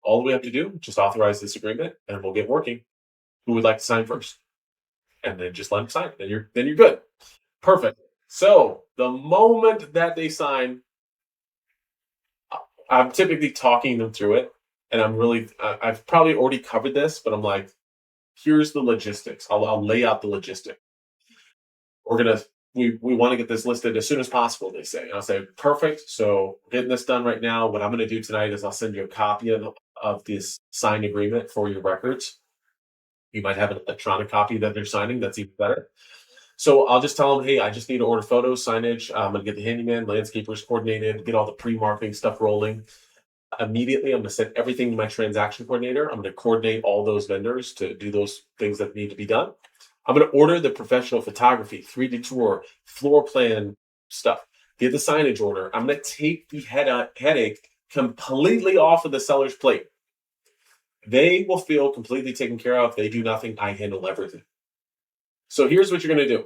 All we have to do, just authorize this agreement and we'll get working. Who would like to sign first? And then just let them sign. Then you're good. Perfect. So the moment that they sign, I'm typically talking them through it. And I've probably already covered this, but I'm like, here's the logistics. I'll lay out the logistic. We want to get this listed as soon as possible, they say. And I'll say, perfect. So getting this done right now. What I'm going to do tonight is I'll send you a copy of this signed agreement for your records. You might have an electronic copy that they're signing. That's even better. So I'll just tell them, hey, I just need to order photos, signage. I'm going to get the handyman, landscapers coordinated, get all the pre-marketing stuff rolling. Immediately, I'm going to send everything to my transaction coordinator. I'm going to coordinate all those vendors to do those things that need to be done. I'm going to order the professional photography, 3D tour, floor plan stuff, get the signage order. I'm going to take the headache completely off of the seller's plate. They will feel completely taken care of. They do nothing. I handle everything. So here's what you're going to do.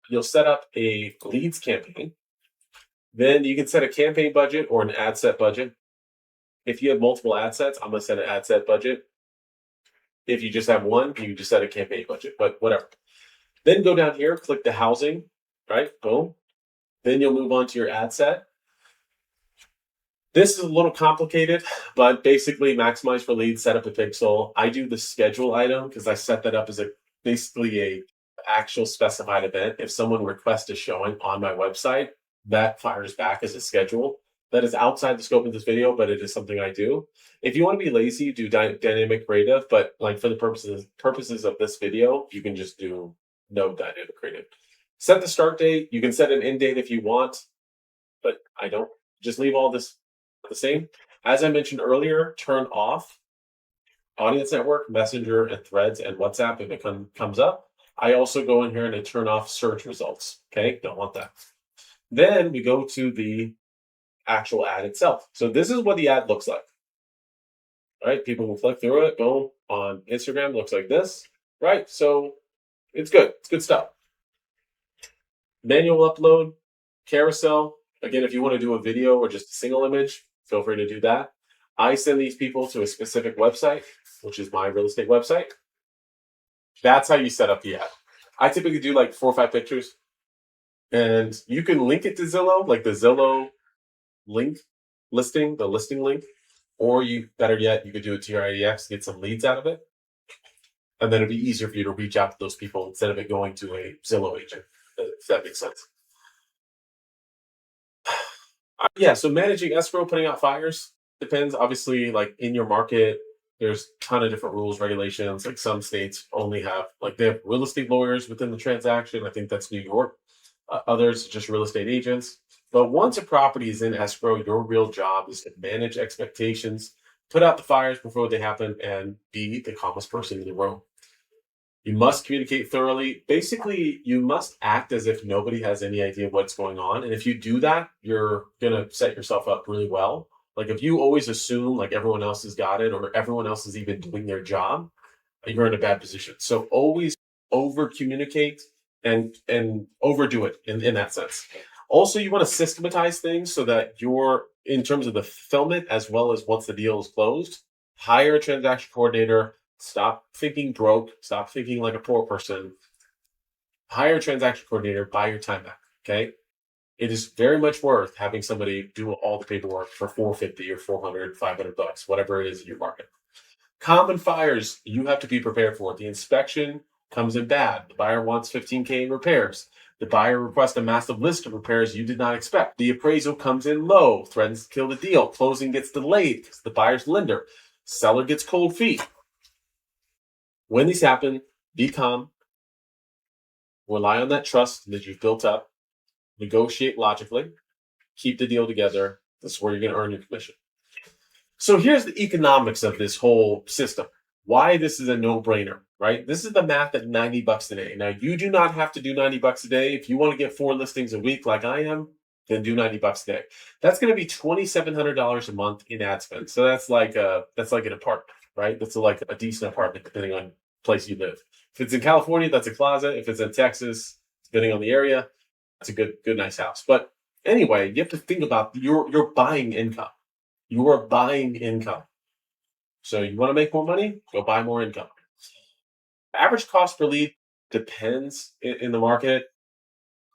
You'll set up a leads campaign. Then you can set a campaign budget or an ad set budget. If you have multiple ad sets, I'm going to set an ad set budget. If you just have one, you just set a campaign budget, but whatever. Then go down here, click the housing, right? Boom. Then you'll move on to your ad set. This is a little complicated, but basically maximize for leads, set up a pixel. I do the schedule item because I set that up as basically a actual specified event. If someone requests a showing on my website, that fires back as a schedule. That is outside the scope of this video, but it is something I do. If you want to be lazy, do dynamic creative, but like for the purposes of this video, you can just do no dynamic creative. Set the start date. You can set an end date if you want, but I don't. Just leave all this the same. As I mentioned earlier, turn off Audience Network, Messenger, and Threads, and WhatsApp if it comes up. I also go in here and I turn off search results. Okay, don't want that. Then we go to the actual ad itself. So this is what the ad looks like. Right? People will click through it. Boom. On Instagram, looks like this. Right? So it's good. It's good stuff. Manual upload, carousel. Again, if you want to do a video or just a single image, feel free to do that. I send these people to a specific website, which is my real estate website. That's how you set up the ad. I typically do like 4 or 5 pictures. And you can link it to Zillow, like the Zillow link listing, the listing link. Or better yet, you could do it to your IDX, get some leads out of it. And then it'd be easier for you to reach out to those people instead of it going to a Zillow agent, if that makes sense. Yeah, so managing escrow, putting out fires depends. Obviously, like in your market, there's a ton of different rules, regulations. Like some states only have, like they have real estate lawyers within the transaction. I think that's New York. Others, just real estate agents. But once a property is in escrow, your real job is to manage expectations, put out the fires before they happen, and be the calmest person in the room. You must communicate thoroughly. Basically, you must act as if nobody has any idea what's going on. And if you do that, you're going to set yourself up really well. Like if you always assume like everyone else has got it or everyone else is even doing their job, you're in a bad position. So always over communicate and overdo it in that sense. Also, you want to systematize things so that you're, in terms of the fulfillment, as well as once the deal is closed, hire a transaction coordinator. Stop thinking broke. Stop thinking like a poor person. Hire a transaction coordinator. Buy your time back. Okay. It is very much worth having somebody do all the paperwork for $450 or $400, $500, whatever it is in your market. Common fires, you have to be prepared for it. The inspection comes in bad. The buyer wants $15K in repairs. The buyer requests a massive list of repairs you did not expect. The appraisal comes in low, threatens to kill the deal. Closing gets delayed because the buyer's lender. Seller gets cold feet. When these happen, be calm. Rely on that trust that you've built up. Negotiate logically. Keep the deal together. That's where you're going to earn your commission. So here's the economics of this whole system. Why this is a no-brainer, right? This is the math at $90 a day. Now, you do not have to do $90 a day. If you want to get 4 listings a week like I am, then do $90 a day. That's going to be $2,700 a month in ad spend. So that's like an apartment, right? That's like a decent apartment depending on place you live. If it's in California, that's a closet. If it's in Texas, depending on the area, that's a good, nice house. But anyway, you have to think about you're buying income. You are buying income. So you want to make more money? Go buy more income. Average cost per lead depends in the market.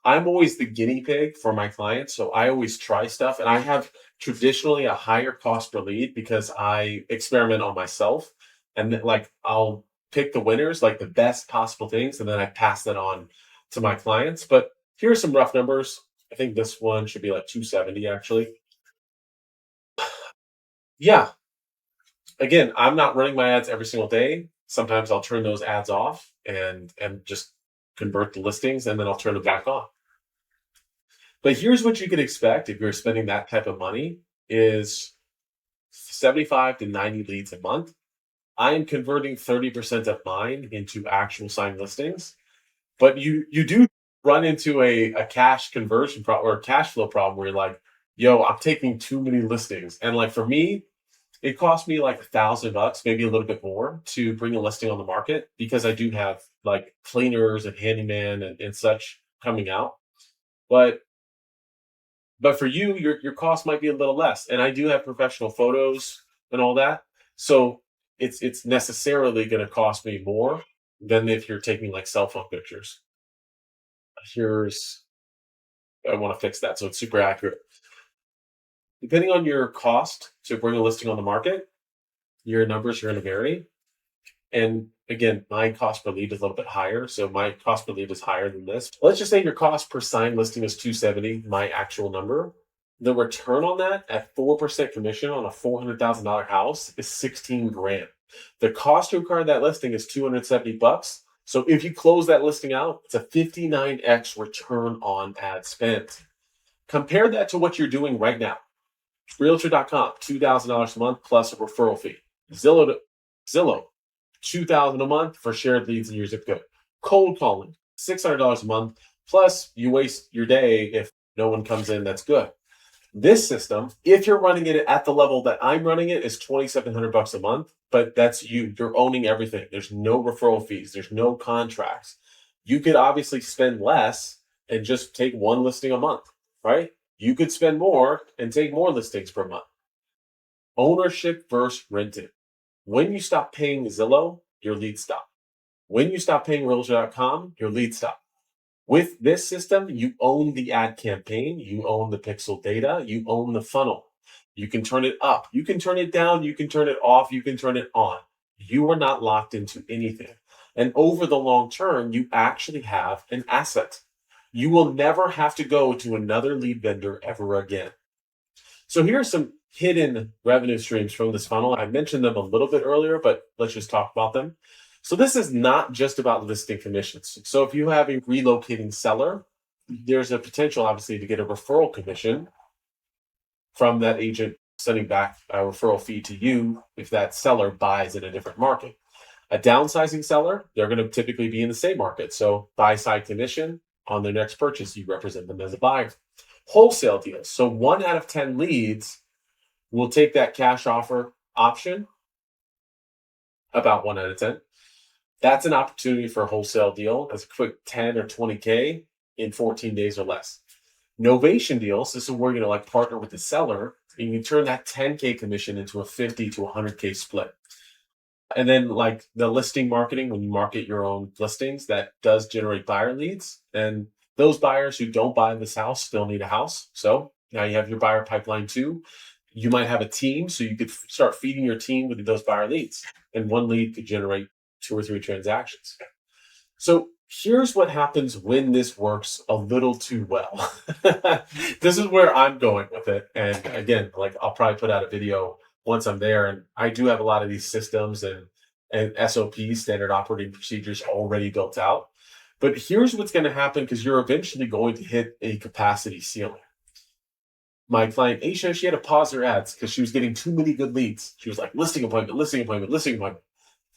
I'm always the guinea pig for my clients. So I always try stuff. And I have traditionally a higher cost per lead because I experiment on myself. And then, like, I'll pick the winners, like the best possible things. And then I pass that on to my clients. But here are some rough numbers. I think this one should be like 270 actually. Yeah. Again, I'm not running my ads every single day. Sometimes I'll turn those ads off and just convert the listings, and then I'll turn them back on. But here's what you can expect if you're spending that type of money is 75 to 90 leads a month. I am converting 30% of mine into actual signed listings. But you do run into a cash conversion problem or a cash flow problem where you're like, yo, I'm taking too many listings. And like for me, it cost me like $1,000, maybe a little bit more to bring a listing on the market because I do have like cleaners and handyman and such coming out. But for you, your cost might be a little less. And I do have professional photos and all that. So it's necessarily going to cost me more than if you're taking like cell phone pictures. Here's I want to fix that so it's super accurate. Depending on your cost to bring a listing on the market, your numbers are going to vary. And again, my cost per lead is a little bit higher. So my cost per lead is higher than this. Let's just say your cost per signed listing is 270, my actual number. The return on that at 4% commission on a $400,000 house is 16 grand. The cost to acquire that listing is $270. So if you close that listing out, it's a 59x return on ad spend. Compare that to what you're doing right now. Realtor.com, $2,000 a month plus a referral fee. Zillow, $2,000 a month for shared leads in your zip code. Cold calling, $600 a month plus you waste your day if no one comes in that's good. This system, if you're running it at the level that I'm running it, is $2,700 a month, but that's you. You're owning everything. There's no referral fees. There's no contracts. You could obviously spend less and just take one listing a month, right? You could spend more and take more listings per month. Ownership versus rented. When you stop paying Zillow, your leads stop. When you stop paying Realtor.com, your leads stop. With this system, you own the ad campaign, you own the pixel data, you own the funnel. You can turn it up, you can turn it down, you can turn it off, you can turn it on. You are not locked into anything. And over the long term, you actually have an asset. You will never have to go to another lead vendor ever again. So here are some hidden revenue streams from this funnel. I mentioned them a little bit earlier, but let's just talk about them. So this is not just about listing commissions. So if you have a relocating seller, there's a potential, obviously, to get a referral commission from that agent sending back a referral fee to you if that seller buys in a different market. A downsizing seller, they're going to typically be in the same market. So buy side commission on their next purchase, you represent them as a buyer. Wholesale deals. So 1 out of 10 leads will take that cash offer option, about 1 out of 10. That's an opportunity for a wholesale deal. That's a quick 10 or 20K in 14 days or less. Novation deals, this is where you're going to like partner with the seller and you can turn that 10K commission into a 50 to 100K split. And then like the listing marketing, when you market your own listings, that does generate buyer leads. And those buyers who don't buy this house still need a house. So now you have your buyer pipeline too. You might have a team, so you could start feeding your team with those buyer leads. And one lead could generate 2 or 3 transactions. So here's what happens when this works a little too well. This is where I'm going with it. And again, like I'll probably put out a video once I'm there. And I do have a lot of these systems and SOPs, standard operating procedures, already built out. But here's what's going to happen because you're eventually going to hit a capacity ceiling. My client, Aisha, she had to pause her ads because she was getting too many good leads. She was like, listing appointment, listing appointment, listing appointment.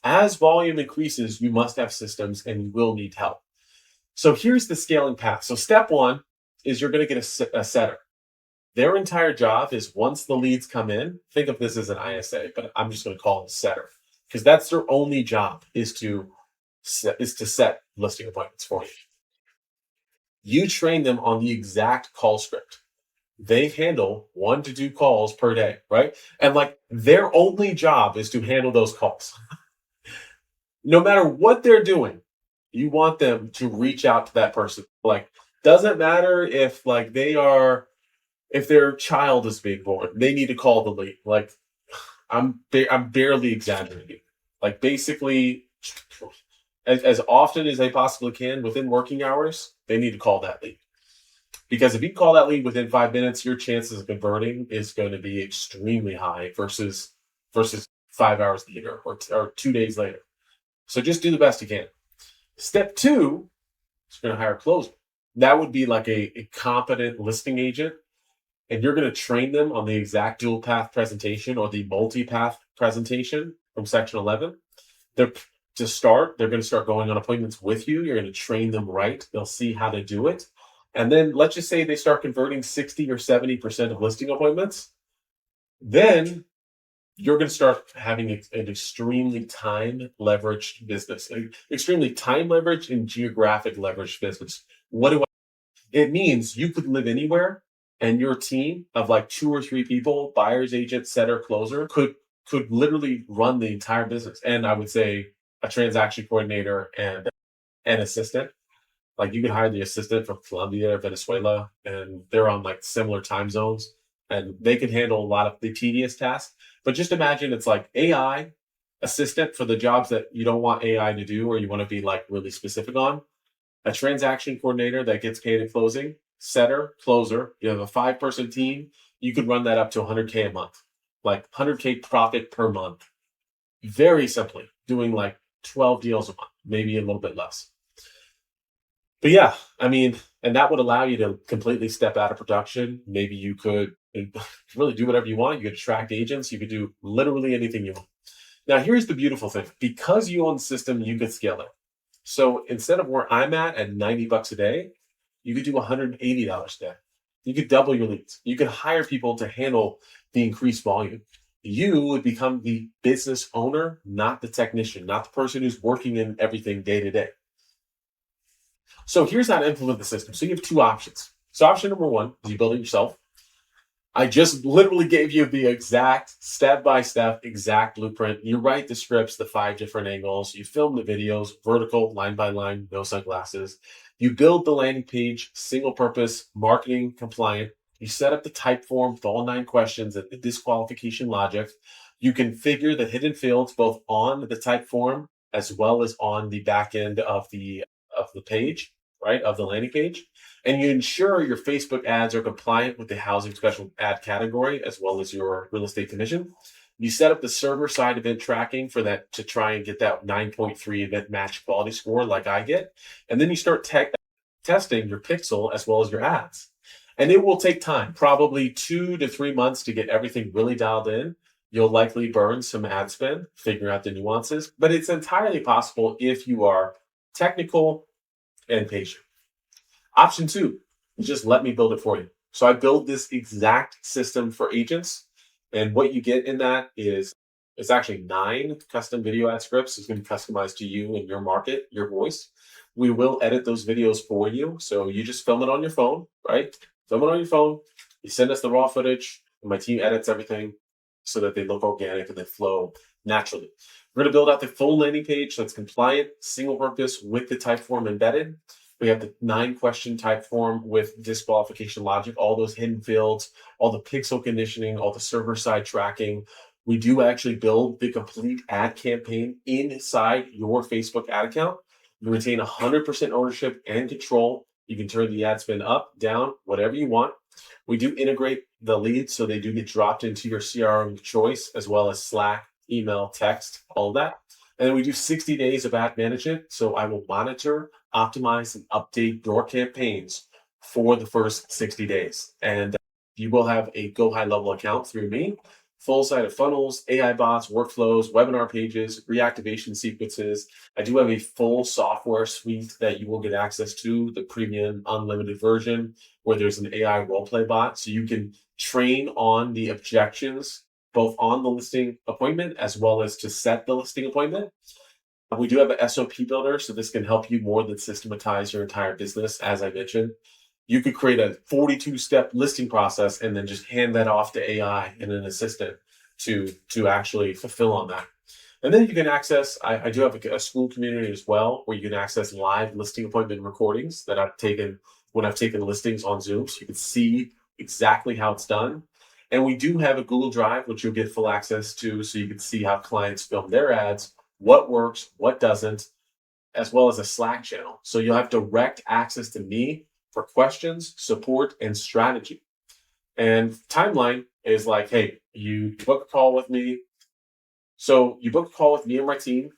As volume increases, you must have systems and you will need help. So here's the scaling path. So step 1 is you're going to get a setter. Their entire job is once the leads come in, think of this as an ISA, but I'm just going to call it a setter because that's their only job is to set listing appointments for you. You train them on the exact call script. They handle 1 to 2 calls per day, right? And like their only job is to handle those calls. No matter what they're doing, you want them to reach out to that person. Like, doesn't matter if like if their child is being born, they need to call the lead. Like, I'm barely exaggerating. Like, basically, as often as they possibly can within working hours, they need to call that lead. Because if you call that lead within 5 minutes, your chances of converting is going to be extremely high versus 5 hours later or 2 days later. So just do the best you can. Step 2 is going to hire a closer. That would be like a competent listing agent and you're going to train them on the exact dual path presentation or the multi-path presentation from section 11. They're they're going to start going on appointments with you. You're going to train them right. They'll see how to do it. And then let's just say they start converting 60 or 70% of listing appointments. Then you're going to start having an extremely time leveraged business, extremely time leveraged and geographic leveraged business. What do I? It means you could live anywhere, and your team of like 2 or 3 people, buyer's agent, setter, closer, could literally run the entire business. And I would say a transaction coordinator and an assistant. Like you can hire the assistant from Colombia or Venezuela, and they're on like similar time zones, and they can handle a lot of the tedious tasks. But just imagine it's like AI assistant for the jobs that you don't want AI to do, or you want to be like really specific on. A transaction coordinator that gets paid at closing, setter, closer. You have a 5-person team. You could run that up to 100K a month, like 100K profit per month. Very simply doing like 12 deals a month, maybe a little bit less. But yeah, I mean, and that would allow you to completely step out of production. Maybe you could really do whatever you want. You could attract agents. You could do literally anything you want. Now, here's the beautiful thing. Because you own the system, you could scale it. So instead of where I'm at $90 a day, you could do $180 a day. You could double your leads. You could hire people to handle the increased volume. You would become the business owner, not the technician, not the person who's working in everything day to day. So here's how to implement the system. So you have 2 options. So option number 1 is you build it yourself. I just literally gave you the exact step-by-step exact blueprint. You write the scripts, the 5 different angles. You film the videos, vertical, line by line, no sunglasses. You build the landing page, single purpose, marketing compliant. You set up the type form with all 9 questions and the disqualification logic. You configure the hidden fields both on the type form as well as on the back end of the page, right, of the landing page. And you ensure your Facebook ads are compliant with the housing special ad category as well as your real estate commission. You set up the server side event tracking for that to try and get that 9.3 event match quality score like I get. And then you start testing your pixel as well as your ads. And it will take time, probably 2 to 3 months to get everything really dialed in. You'll likely burn some ad spend, figure out the nuances, but it's entirely possible if you are technical and patient. Option 2 is just let me build it for you. So I build this exact system for agents. And what you get in that is it's actually 9 custom video ad scripts. It's going to be customized to you and your market, your voice. We will edit those videos for you. So you just film it on your phone, right? Film it on your phone. You send us the raw footage, and my team edits everything so that they look organic and they flow naturally. We're going to build out the full landing page that's compliant, single purpose with the type form embedded. We have the 9-question type form with disqualification logic, all those hidden fields, all the pixel conditioning, all the server side tracking. We do actually build the complete ad campaign inside your Facebook ad account. You retain 100% ownership and control. You can turn the ad spend up, down, whatever you want. We do integrate the leads so they do get dropped into your CRM of choice, as well as Slack, email, text, all of that. And then we do 60 days of ad management. So I will monitor, optimize, and update your campaigns for the first 60 days. And you will have a go high level account through me, full site of funnels, AI bots, workflows, webinar pages, reactivation sequences. I do have a full software suite that you will get access to, the premium unlimited version, where there's an AI role play bot. So you can train on the objections both on the listing appointment as well as to set the listing appointment. We do have an SOP builder, so this can help you more than systematize your entire business. As I mentioned, you could create a 42-step listing process and then just hand that off to AI and an assistant to actually fulfill on that. And then you can access, I do have a school community as well, where you can access live listing appointment recordings that I've taken when I've taken listings on Zoom, so you can see exactly how it's done. And we do have a Google Drive, which you'll get full access to, so you can see how clients film their ads, what works, what doesn't, as well as a Slack channel. So you'll have direct access to me for questions, support, and strategy. And timeline is like, hey, you book a call with me. So you book a call with me and my team.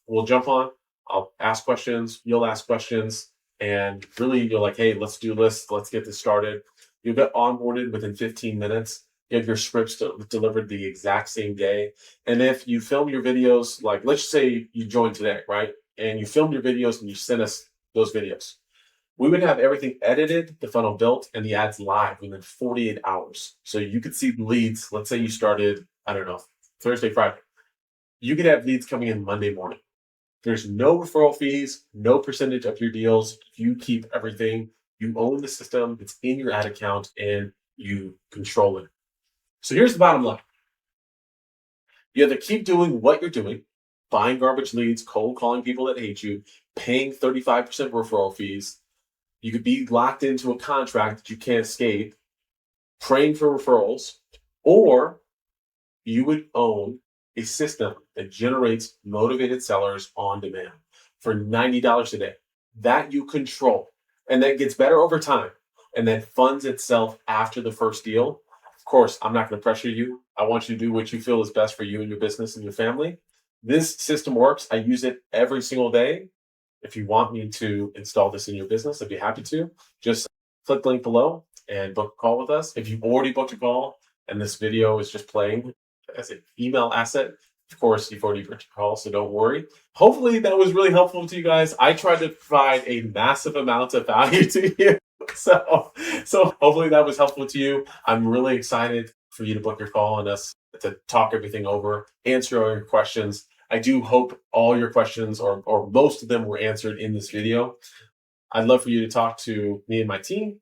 We'll jump on. I'll ask questions. You'll ask questions. And really, you're like, hey, let's do this. Let's get this started. You'll get onboarded within 15 minutes. You have your scripts delivered the exact same day. And if you film your videos, like let's say you joined today, right? And you filmed your videos and you sent us those videos. We would have everything edited, the funnel built, and the ads live within 48 hours. So you could see the leads. Let's say you started, I don't know, Thursday, Friday. You could have leads coming in Monday morning. There's no referral fees, no percentage of your deals. You keep everything. You own the system. It's in your ad account and you control it. So here's the bottom line. You have to keep doing what you're doing, buying garbage leads, cold calling people that hate you, paying 35% referral fees. You could be locked into a contract that you can't escape, praying for referrals, or you would own a system that generates motivated sellers on demand for $90 a day that you control and that gets better over time and then funds itself after the first deal. Of course, I'm not going to pressure you. I want you to do what you feel is best for you and your business and your family. This system works. I use it every single day. If you want me to install this in your business, I'd be happy to. Just click the link below and book a call with us. If you've already booked a call and this video is just playing as an email asset, of course, you've already booked a call, so don't worry. Hopefully that was really helpful to you guys. I tried to provide a massive amount of value to you. So hopefully that was helpful to you. I'm really excited for you to book your call and us to talk everything over, answer all your questions. I do hope all your questions or most of them were answered in this video. I'd love for you to talk to me and my team,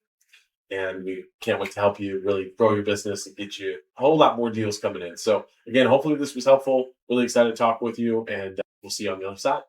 and we can't wait to help you really grow your business and get you a whole lot more deals coming in. So again, hopefully this was helpful. Really excited to talk with you, and we'll see you on the other side.